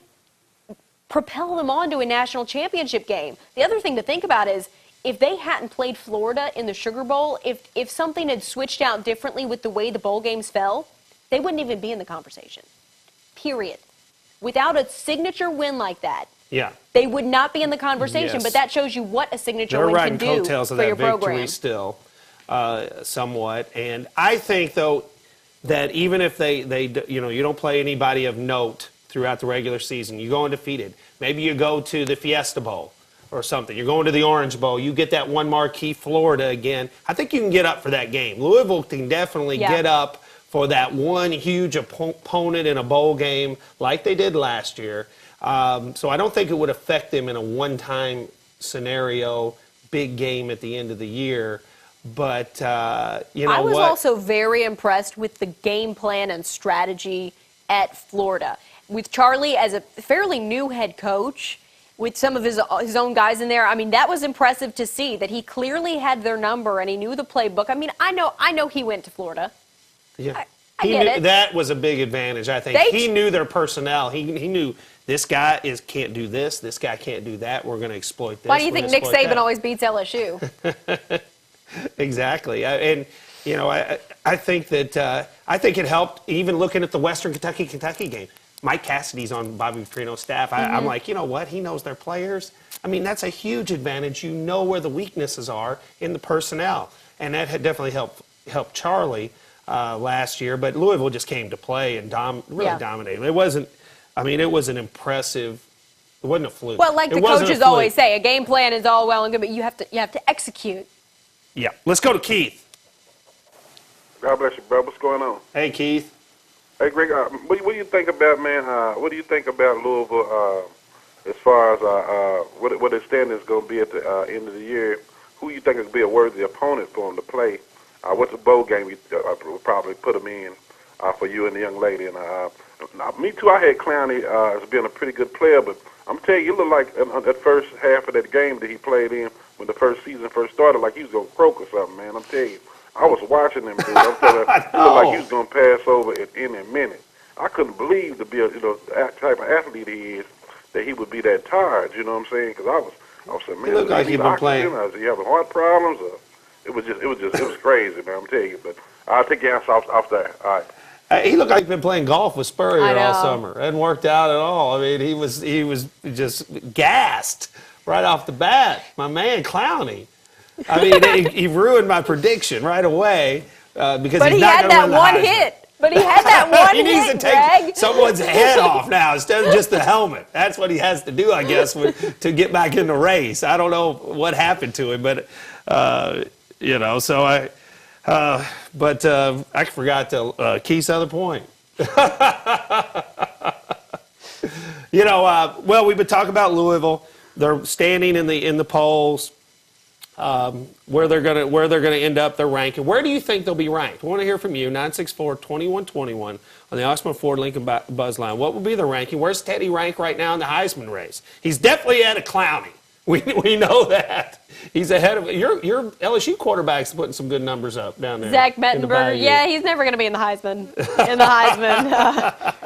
propel them on to a national championship game. The other thing to think about is if they hadn't played Florida in the Sugar Bowl, if something had switched out differently with the way the bowl games fell, they wouldn't even be in the conversation. Period. Without a signature win like that, they would not be in the conversation. But that shows you what a signature win can do for your program. They're riding coattails of that victory still, somewhat. And I think, though, that even if you don't play anybody of note throughout the regular season, you go undefeated. Maybe you go to the Fiesta Bowl or something. You're going to the Orange Bowl. You get that one marquee Florida again. I think you can get up for that game. Louisville can definitely get up for that one huge opponent in a bowl game like they did last year. So I don't think it would affect them in a one-time scenario, big game at the end of the year. But, I was also very impressed with the game plan and strategy at Florida. With Charlie as a fairly new head coach, with some of his own guys in there, I mean, that was impressive to see that he clearly had their number and he knew the playbook. I mean, I know he went to Florida. Yeah. I get it. That was a big advantage, I think. He knew their personnel. He knew this guy can't do this guy can't do that. We're going to exploit this. Why do you think Nick Saban always beats LSU? Exactly. I think that I think it helped even looking at the Western Kentucky game. Mike Cassidy's on Bobby Petrino's staff. I'm like, you know what? He knows their players. I mean, that's a huge advantage. You know where the weaknesses are in the personnel. And that had definitely helped Charlie last year. But Louisville just came to play and really dominated. It wasn't an impressive. It wasn't a fluke. Well, like the coaches always say, a game plan is all well and good, but you have to execute. Yeah. Let's go to Keith. God bless you, bro. What's going on? Hey, Keith. Hey, Greg. What do you think about, man? What do you think about Louisville as far as what their standing is going to be at the end of the year? Who you think is going to be a worthy opponent for them to play? What's a bowl game you would probably put them in for you and the young lady? And me too. I had Clowney as being a pretty good player, but I'm telling you, it looked like that first half of that game that he played in when the season first started, like he was going to croak or something, man. I'm telling you. I was watching him, dude. I'm telling you, it looked like he was going to pass over at any minute. I couldn't believe to be the type of athlete he is that he would be that tired. You know what I'm saying? Because I was saying, man, he looked like he'd been playing. Is he having heart problems? Or it was crazy, man. I'm telling you. But I'll take your answer off there. All right. He looked like he'd been playing golf with Spurrier all summer. It hadn't worked out at all. I mean, he was just gassed right off the bat. My man, Clowney. I mean, he ruined my prediction right away because he's not going to win the Heisman. But he had that one hit. He needs to take someone's head off now instead of just the helmet. That's what he has to do, I guess, to get back in the race. I don't know what happened to him, but So I forgot Keith's other point. Well, we've been talking about Louisville. They're standing in the polls. where they're gonna end up their ranking. Where do you think they'll be ranked? We want to hear from you. 964-2121 on the Oxmoor Ford Lincoln Buzz line. What will be the ranking? Where's Teddy rank right now in the Heisman race? He's definitely ahead of Clowney. We know that. He's ahead of your LSU quarterback's putting some good numbers up down there. Zach Mettenberger, yeah, he's never going to be in the Heisman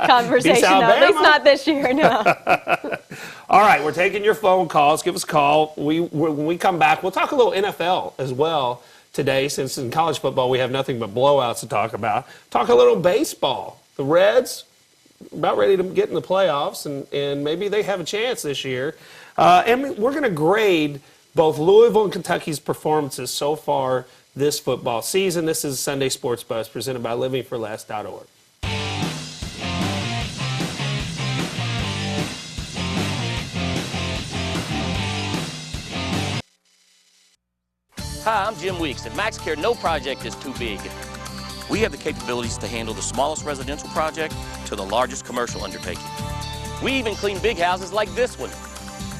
conversation. No, at least not this year. No. All right, we're taking your phone calls. Give us a call. When we come back, we'll talk a little NFL as well today, since in college football we have nothing but blowouts to talk about. Talk a little baseball. The Reds about ready to get in the playoffs, and maybe they have a chance this year. And we're going to grade both Louisville and Kentucky's performances so far this football season. This is Sunday Sports Buzz presented by livingforless.org. Hi, I'm Jim Weeks. At MaxCare, no project is too big. We have the capabilities to handle the smallest residential project to the largest commercial undertaking. We even clean big houses like this one.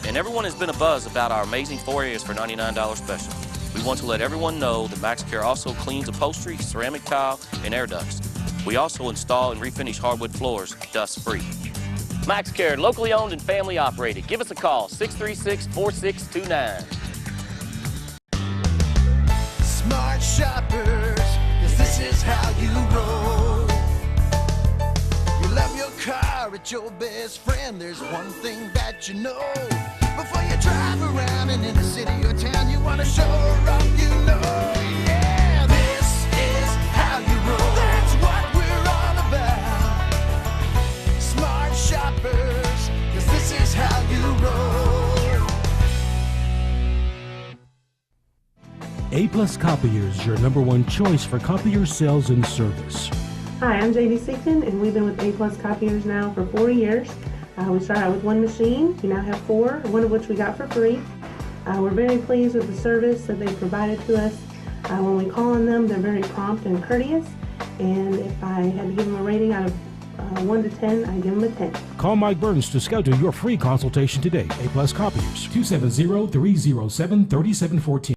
And everyone has been abuzz about our amazing 4 areas for $99 special. We want to let everyone know that MaxCare also cleans upholstery, ceramic tile, and air ducts. We also install and refinish hardwood floors dust-free. MaxCare, locally owned and family operated. Give us a call, 636-4629. Smart shoppers, 'cause this is how you roll. You love your car, it's your best friend. There's one thing that you know. Before you drive around and in a city or town, you want to show off, you know. Yeah, this is how you roll. That's what we're all about. Smart shoppers, 'cause this is how you roll. A-Plus Copiers, your #1 choice for copier sales and service. Hi, I'm JD Seaton, and we've been with A-Plus Copiers now for 4 years. We started out with 1 machine. We now have 4, one of which we got for free. We're very pleased with the service that they provided to us. When we call on them, they're very prompt and courteous. And if I had to give them a rating out of 1 to 10, I give them a 10. Call Mike Burns to schedule your free consultation today. A-Plus Copiers, 270-307-3714.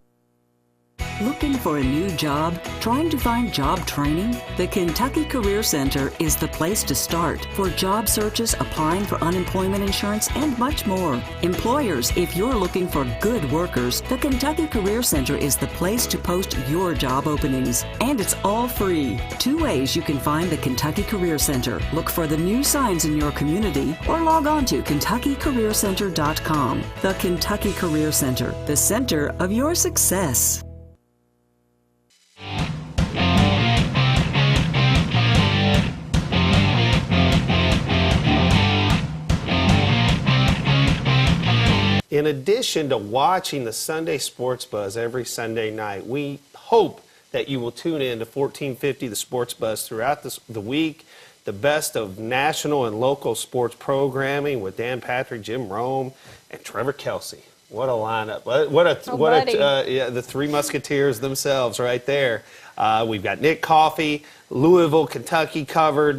Looking for a new job? Trying to find job training? The Kentucky Career Center is the place to start for job searches, applying for unemployment insurance, and much more. Employers, if you're looking for good workers, the Kentucky Career Center is the place to post your job openings. And it's all free. 2 ways you can find the Kentucky Career Center. Look for the new signs in your community or log on to KentuckyCareerCenter.com. The Kentucky Career Center, the center of your success. In addition to watching the Sunday Sports Buzz every Sunday night, we hope that you will tune in to 1450 The Sports Buzz throughout the week. The best of national and local sports programming with Dan Patrick, Jim Rome, and Trevor Kelsey. What a lineup. The 3 Musketeers themselves right there. We've got Nick Coffey, Louisville, Kentucky covered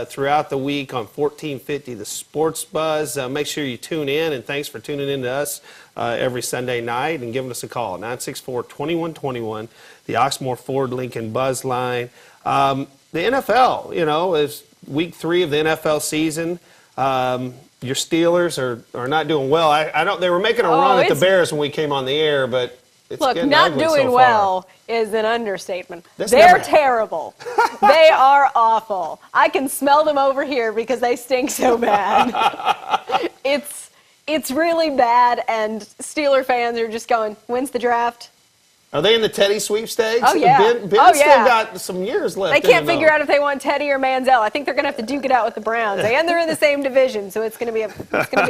throughout the week on 1450 The Sports Buzz. Make sure you tune in, and thanks for tuning in to us every Sunday night and giving us a call, 964-2121, the Oxmoor Ford Lincoln Buzz line. The NFL, is week 3 of the NFL season. Your Steelers are not doing well. They were making a run at the Bears when we came on the air, but it's getting not ugly doing so well is an understatement. They're terrible. They are awful. I can smell them over here because they stink so bad. It's really bad, and Steeler fans are just going, when's the draft? Are they in the Teddy sweepstakes? Oh, yeah. Ben still got some years left. They can't figure out if they want Teddy or Manziel. I think they're going to have to duke it out with the Browns. And they're in the same division, so it's going to be a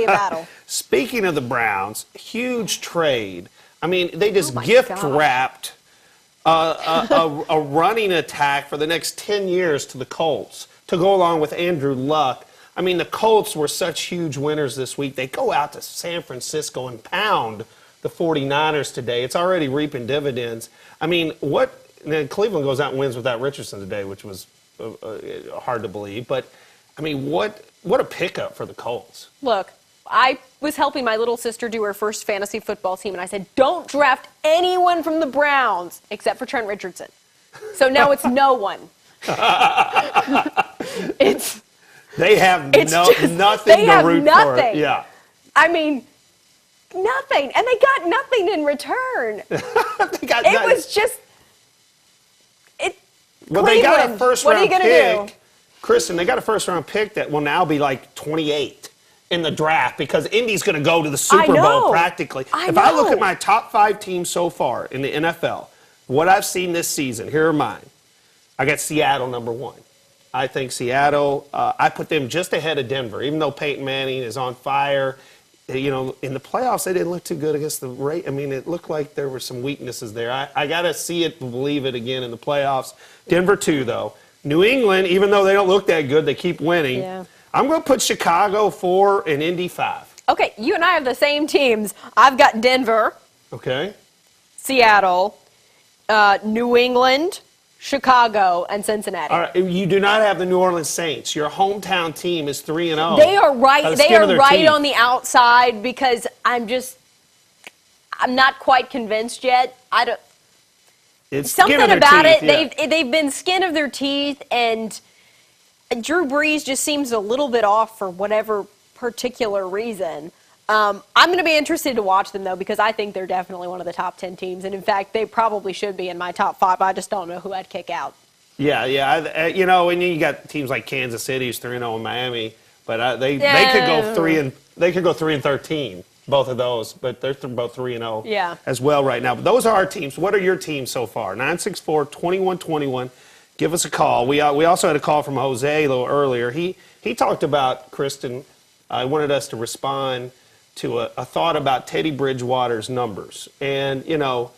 battle. Speaking of the Browns, huge trade. I mean, they just gift-wrapped a running attack for the next 10 years to the Colts to go along with Andrew Luck. I mean, the Colts were such huge winners this week. They go out to San Francisco and pound the 49ers today. It's already reaping dividends. I mean, Cleveland goes out and wins without Richardson today, which was hard to believe. But, I mean, what a pickup for the Colts. Look, I was helping my little sister do her first fantasy football team, and I said, don't draft anyone from the Browns except for Trent Richardson. So now it's no one. They have nothing they to have root nothing. for. Yeah. I mean, nothing. And they got nothing in return. It was just... Well, they got a Cleveland, first-round what are you pick. gonna do? Kristen, they got a first-round pick that will now be like 28 in the draft because Indy's going to go to the Super Bowl practically. If I look at my top 5 teams so far in the NFL, what I've seen this season, here are mine. I got Seattle number 1. I think Seattle, I put them just ahead of Denver, even though Peyton Manning is on fire. You know, in the playoffs, they didn't look too good against the Raiders. I mean, it looked like there were some weaknesses there. I got to see it, believe it again in the playoffs. Denver 2, though. New England, even though they don't look that good, they keep winning. Yeah. I'm going to put Chicago 4 and Indy 5. Okay, you and I have the same teams. I've got Denver, Okay? Seattle, New England, Chicago, and Cincinnati. All right, you do not have the New Orleans Saints. Your hometown team is 3-0. They are right. By the They skin are of their right teeth. on the outside because I'm not quite convinced yet. I don't. It's skin Something of their about teeth, it. yeah. They've been skin of their teeth, and Drew Brees just seems a little bit off for whatever particular reason. I'm going to be interested to watch them, though, because I think they're definitely one of the top 10 teams. And, in fact, they probably should be in my top 5. I just don't know who I'd kick out. Yeah. You know, and you got teams like Kansas City who's 3-0 in Miami, but they could go 3-13, both of those. But they're both 3-0 as well right now. But those are our teams. What are your teams so far? 964-2121. Give us a call. We also had a call from Jose a little earlier. He talked about, Kristen, wanted us to respond to a thought about Teddy Bridgewater's numbers. And, you know,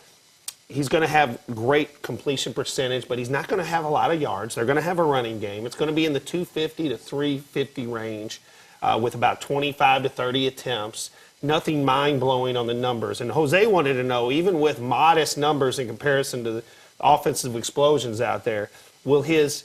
he's going to have great completion percentage, but he's not going to have a lot of yards. They're going to have a running game. It's going to be in the 250 to 350 range with about 25 to 30 attempts. Nothing mind-blowing on the numbers. And Jose wanted to know, even with modest numbers in comparison to the offensive explosions out there, will his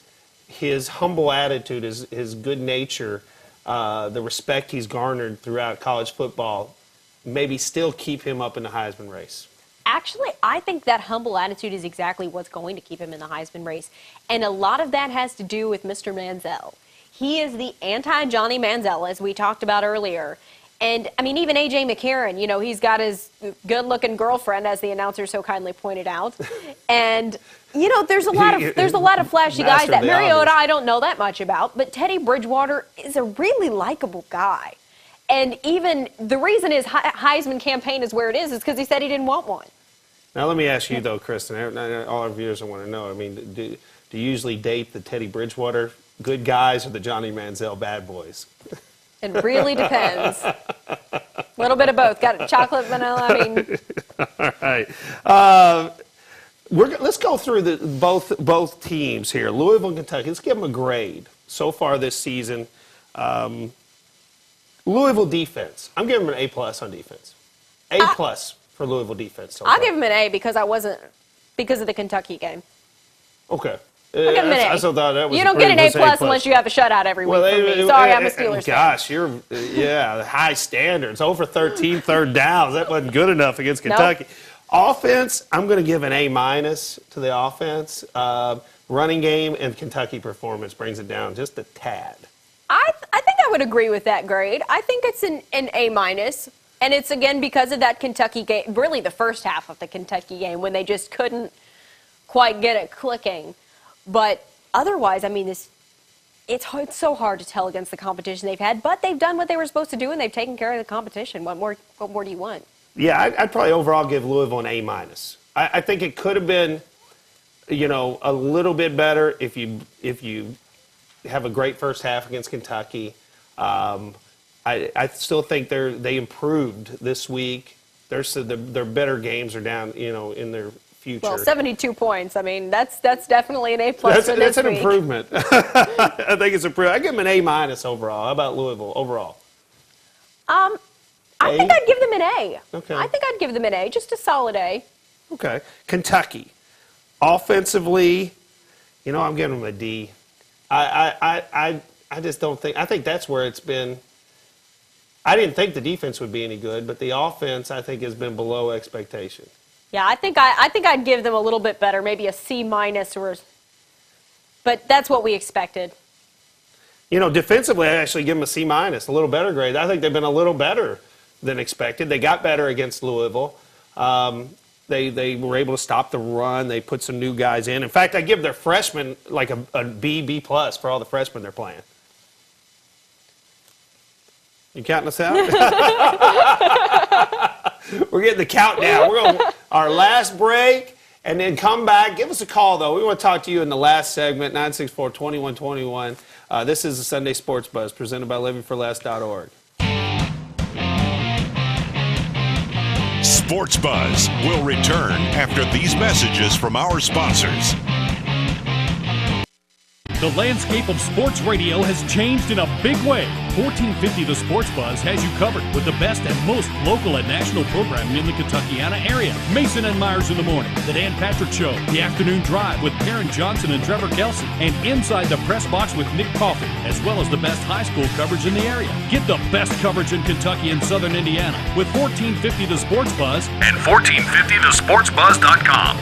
humble attitude, his good nature, the respect he's garnered throughout college football, maybe still keep him up in the Heisman race? Actually, I think that humble attitude is exactly what's going to keep him in the Heisman race. And a lot of that has to do with Mr. Manziel. He is the anti-Johnny Manziel, as we talked about earlier. And, I mean, even A.J. McCarron, you know, he's got his good-looking girlfriend, as the announcer so kindly pointed out. And, you know, there's a lot of flashy guys that Mariota I don't know that much about. But Teddy Bridgewater is a really likable guy. And even the reason his Heisman campaign is where it is because he said he didn't want one. Now, let me ask you, though, Kristen, all our viewers want to know, I mean, do you usually date the Teddy Bridgewater good guys or the Johnny Manziel bad boys? It really depends. A little bit of both. Got chocolate, vanilla, I mean. All right. Let's go through both teams here. Louisville and Kentucky. Let's give them a grade so far this season. Louisville defense. I'm giving them an A+ on defense. A+ for Louisville defense so far. I'll give them an A because of the Kentucky game. Okay. I'll give them an A. I thought that was you don't get an A+ unless you have a shutout every week from me. Sorry, I'm a Steelers fan. Gosh, you're high standards. Over 13 third downs. That wasn't good enough against Kentucky. Nope. Offense, I'm going to give an A- to the offense. Running game and Kentucky performance brings it down just a tad. I think I would agree with that grade. I think it's an A-, and it's, again, because of that Kentucky game, really the first half of the Kentucky game when they just couldn't quite get it clicking. But otherwise, I mean, it's so hard to tell against the competition they've had, but they've done what they were supposed to do, and they've taken care of the competition. What more do you want? Yeah, I'd probably overall give Louisville an A-. I think it could have been, you know, a little bit better if you have a great first half against Kentucky. I still think they improved this week. Their better games are down, you know, in their future. Well, 72 points. I mean, that's definitely an A+ for this week. That's an improvement. I think it's improved. I give them an A- overall. How about Louisville overall? I think I'd give them an A. Okay. I think I'd give them an A, just a solid A. Okay. Kentucky. Offensively, you know, I'm giving them a D. I just don't think – I think that's where it's been I didn't think the defense would be any good, but the offense, I think, has been below expectation. Yeah, I think I'd give them a little bit better, maybe a C- but that's what we expected. You know, defensively, I actually give them a C-, a little better grade. I think they've been a little better than expected. They got better against Louisville. They were able to stop the run. They put some new guys in. In fact, I give their freshmen like a B+ for all the freshmen they're playing. You counting us out? We're getting the countdown. We're going our last break and then come back. Give us a call, though. We want to talk to you in the last segment, 964-2121. This is the Sunday Sports Buzz presented by livingforless.org. Sports Buzz will return after these messages from our sponsors. The landscape of sports radio has changed in a big way. 1450 The Sports Buzz has you covered with the best and most local and national programming in the Kentuckiana area. Mason and Myers in the morning, The Dan Patrick Show, The Afternoon Drive with Perrin Johnson and Trevor Kelsey, and Inside the Press Box with Nick Coffey, as well as the best high school coverage in the area. Get the best coverage in Kentucky and Southern Indiana with 1450 The Sports Buzz and 1450thesportsbuzz.com.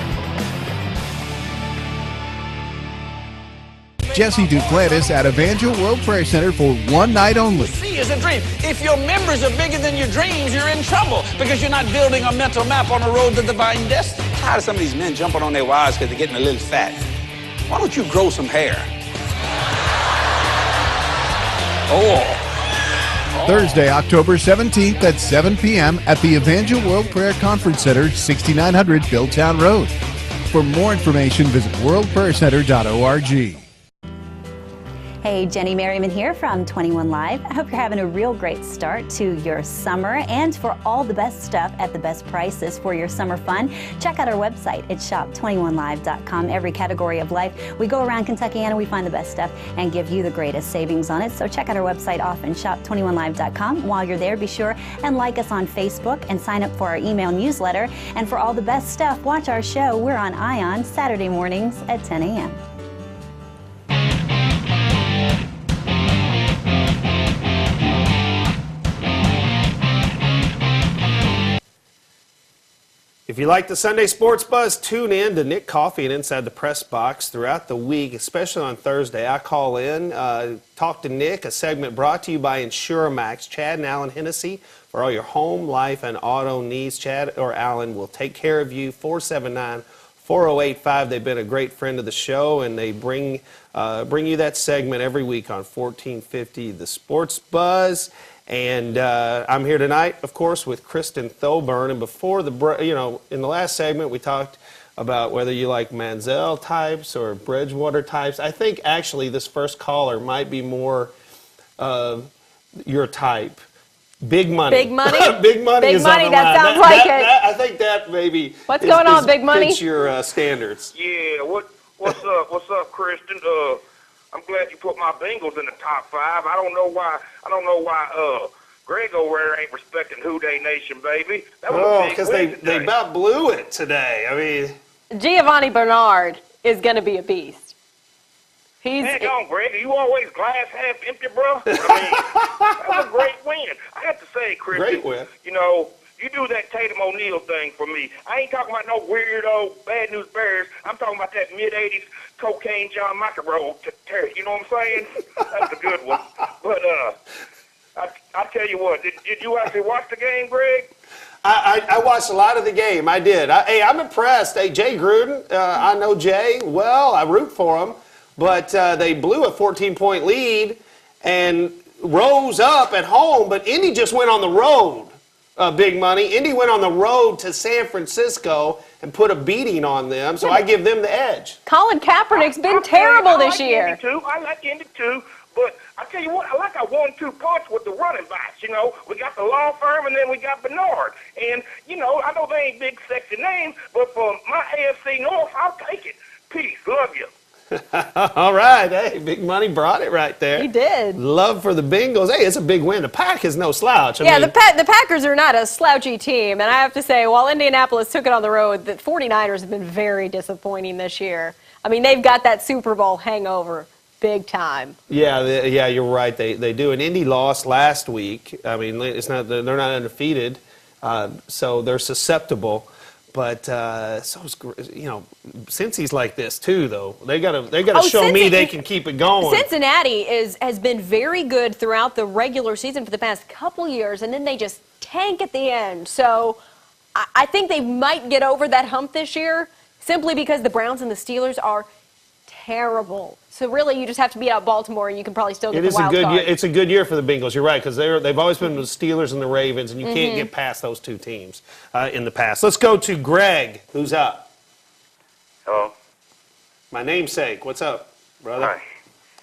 Jesse Duplantis at Evangel World Prayer Center for one night only. See is a dream. If your members are bigger than your dreams, you're in trouble because you're not building a mental map on the road to divine destiny. I'm tired of some of these men jumping on their wives because they're getting a little fat. Why don't you grow some hair? Thursday, October 17th at 7 p.m. at the Evangel World Prayer Conference Center, 6900 Billtown Road. For more information, visit worldprayercenter.org. Hey, Jenny Merriman here from 21 Live. I hope you're having a real great start to your summer, and for all the best stuff at the best prices for your summer fun, check out our website at shop21live.com. Every category of life, we go around Kentuckiana, we find the best stuff and give you the greatest savings on it. So check out our website often, shop21live.com. While you're there, be sure and like us on Facebook and sign up for our email newsletter. And for all the best stuff, watch our show. We're on ION Saturday mornings at 10 a.m. If you like the Sunday Sports Buzz, tune in to Nick Coffey and Inside the Press Box throughout the week, especially on Thursday. I call in, talk to Nick, a segment brought to you by InsureMax. Chad and Alan Hennessy for all your home, life, and auto needs. Chad or Alan will take care of you. 479-4085. They've been a great friend of the show, and they bring you that segment every week on 1450 The Sports Buzz. And I'm here tonight, of course, with Kristen Thoburn. And before in the last segment, we talked about whether you like Manziel types or Bridgewater types. I think actually this first caller might be more your type. Big money. Big money? Big money Big is money, on the that line. sounds like it. I think that maybe What's going on, Big Money? fits your standards. Yeah, what's up, Kristen? I'm glad you put my Bengals in the top 5. I don't know why Greg over there ain't respecting Who Dey Nation, baby. That was a big because win they about blew it today. I mean, Giovanni Bernard is going to be a beast. Hang on, Greg. Are you always glass half empty, bro? I mean, that was a great win. I have to say, Kristen, great win. You know, you do that Tatum O'Neal thing for me. I ain't talking about no weirdo Bad News Bears. I'm talking about that mid-'80s cocaine John McEnroe. You know what I'm saying? That's a good one. But I tell you what, did you actually watch the game, Greg? I watched a lot of the game. I did. I'm impressed. Hey, Jay Gruden, I know Jay well. I root for him. But they blew a 14-point lead and rose up at home. But Indy just went on the road, Big Money. Indy went on the road to San Francisco and put a beating on them. So I give them the edge. Colin Kaepernick's been terrible this year. I like Indy too. But I tell you what, I like our 1-2 punch with the running backs. You know, we got the law firm and then we got Bernard. And, you know, I know they ain't big, sexy names, but for my AFC North, I'll take it. Peace. Love you. All right. Hey, Big Money brought it right there. He did. Love for the Bengals. Hey, it's a big win. The Pack is no slouch. I mean, the Packers are not a slouchy team. And I have to say, while Indianapolis took it on the road, the 49ers have been very disappointing this year. I mean, they've got that Super Bowl hangover. big time. Yeah, you're right. They do. And Indy lost last week. I mean, it's not they're not undefeated, so they're susceptible. But Cincy's like this too, though. They gotta show me they can keep it going. Cincinnati has been very good throughout the regular season for the past couple years, and then they just tank at the end. So I think they might get over that hump this year, simply because the Browns and the Steelers are terrible. So really, you just have to beat out Baltimore, and you can probably still get the wild card. It's a good year for the Bengals. You're right, because they've always been with the Steelers and the Ravens, and you can't get past those two teams in the past. Let's go to Greg, who's up. Hello. My namesake. What's up, brother? Hi.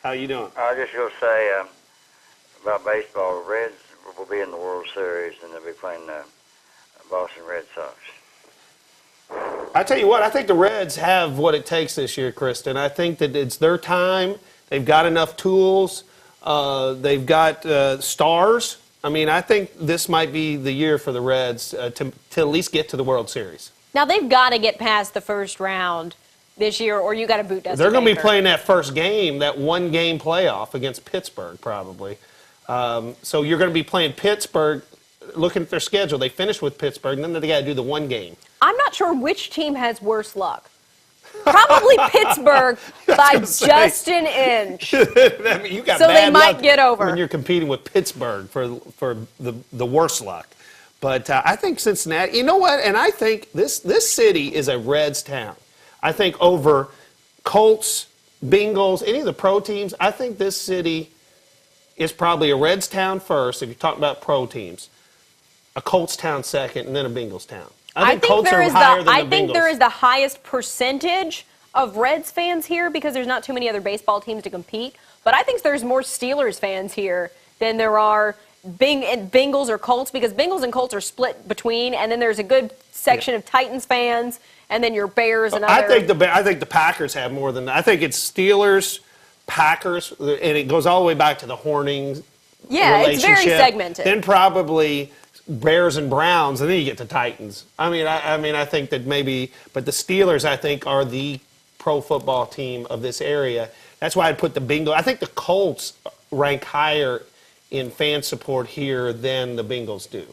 How you doing? I was just going to say about baseball. The Reds will be in the World Series, and they'll be playing the Boston Red Sox. I tell you what, I think the Reds have what it takes this year, Kristen. I think that it's their time. They've got enough tools. They've got stars. I mean, I think this might be the year for the Reds to at least get to the World Series. Now, they've got to get past the first round this year, or you got to boot Dusty They're going to be Baker. playing that first game, that one-game playoff against Pittsburgh, probably. So you're going to be playing Pittsburgh. Looking at their schedule, they finished with Pittsburgh, and then they got to do the one game. I'm not sure which team has worse luck. Probably Pittsburgh by just an inch. I mean, you got so bad they might luck get over. when you're competing with Pittsburgh for the worst luck. But I think Cincinnati, you know what? And I think this city is a Reds town. I think over Colts, Bengals, any of the pro teams, I think this city is probably a Reds town first, if you're talking about pro teams, a Colts town second, and then a Bengals town. I think Colts are higher than the Bengals. I think there is the highest percentage of Reds fans here because there's not too many other baseball teams to compete. But I think there's more Steelers fans here than there are Bengals or Colts, because Bengals and Colts are split between, and then there's a good section of Titans fans, and then your Bears and other. I think the Packers have more than that. I think it's Steelers, Packers, and it goes all the way back to the Hornings. Yeah, it's very segmented. Then probably Bears and Browns, and then you get to Titans. I mean, I think that maybe, but the Steelers, I think, are the pro football team of this area. That's why I'd put the Bengals. I think the Colts rank higher in fan support here than the Bengals do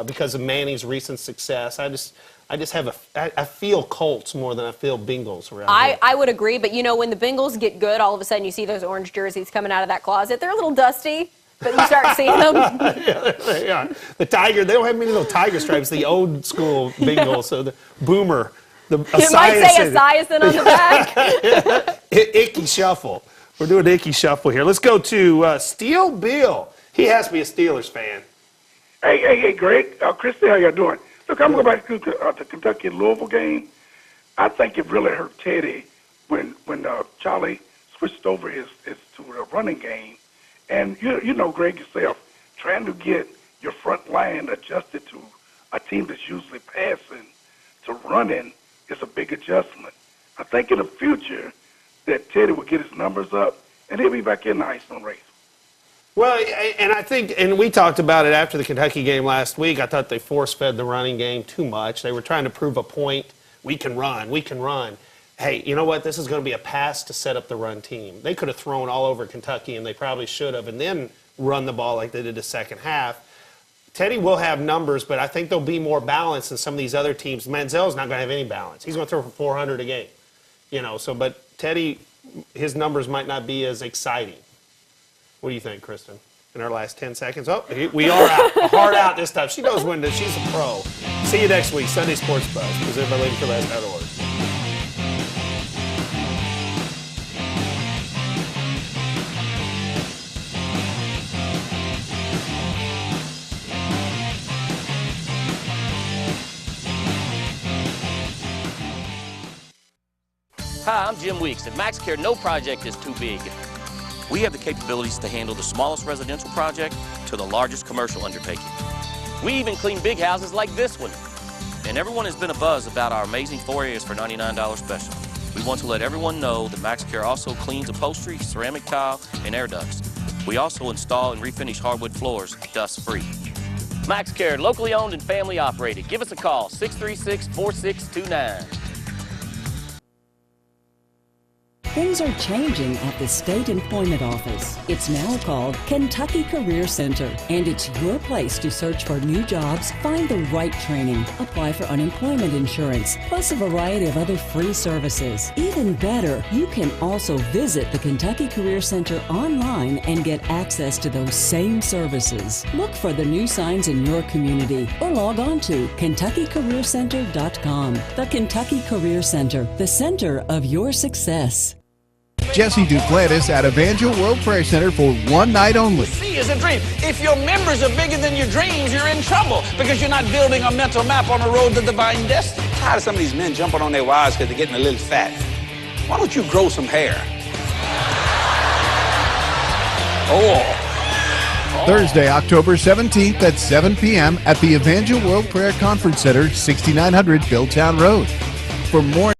because of Manning's recent success. I just have I feel Colts more than I feel Bengals around here. I would agree, but when the Bengals get good, all of a sudden you see those orange jerseys coming out of that closet. They're a little dusty. But you start seeing them. Yeah, they are. The Tiger, they don't have many little tiger stripes, the old school Bengals, so the Boomer. It might say Esiason on the back. Icky Shuffle. We're doing Icky Shuffle here. Let's go to Steel Bill. He has to be a Steelers fan. Hey, Greg. Christy, how y'all doing? Look, I'm going back to the Kentucky-Louisville game. I think it really hurt Teddy when Charlie switched over his to the running game. And you know, Greg, yourself, trying to get your front line adjusted to a team that's usually passing to running is a big adjustment. I think in the future that Teddy will get his numbers up, and he'll be back in the Heisman race. Well, and I think, and we talked about it after the Kentucky game last week, I thought they force-fed the running game too much. They were trying to prove a point. We can run. We can run. Hey, you know what? This is going to be a pass to set up the run team. They could have thrown all over Kentucky, and they probably should have, and then run the ball like they did the second half. Teddy will have numbers, but I think there'll be more balance than some of these other teams. Manziel's not going to have any balance. He's going to throw for 400 a game. But Teddy, his numbers might not be as exciting. What do you think, Kristen? In our last 10 seconds? Oh, we are out. Hard out this time. She knows when to. She's a pro. See you next week. Sunday Sports Buzz, presented by LadyForLess.org. Hi, I'm Jim Weeks. At MaxCare, no project is too big. We have the capabilities to handle the smallest residential project to the largest commercial undertaking. We even clean big houses like this one. And everyone has been abuzz about our amazing 4 areas for $99 special. We want to let everyone know that MaxCare also cleans upholstery, ceramic tile, and air ducts. We also install and refinish hardwood floors dust-free. MaxCare, locally owned and family operated. Give us a call, 636-4629. Things are changing at the State Employment Office. It's now called Kentucky Career Center, and it's your place to search for new jobs, find the right training, apply for unemployment insurance, plus a variety of other free services. Even better, you can also visit the Kentucky Career Center online and get access to those same services. Look for the new signs in your community or log on to KentuckyCareerCenter.com. The Kentucky Career Center, the center of your success. Jesse Duplantis at Evangel World Prayer Center for one night only. See is a dream. If your members are bigger than your dreams, you're in trouble because you're not building a mental map on the road to divine destiny. I'm tired of some of these men jumping on their wives because they're getting a little fat. Why don't you grow some hair? Thursday, October 17th at 7 p.m. at the Evangel World Prayer Conference Center, 6900 Billtown Road. For more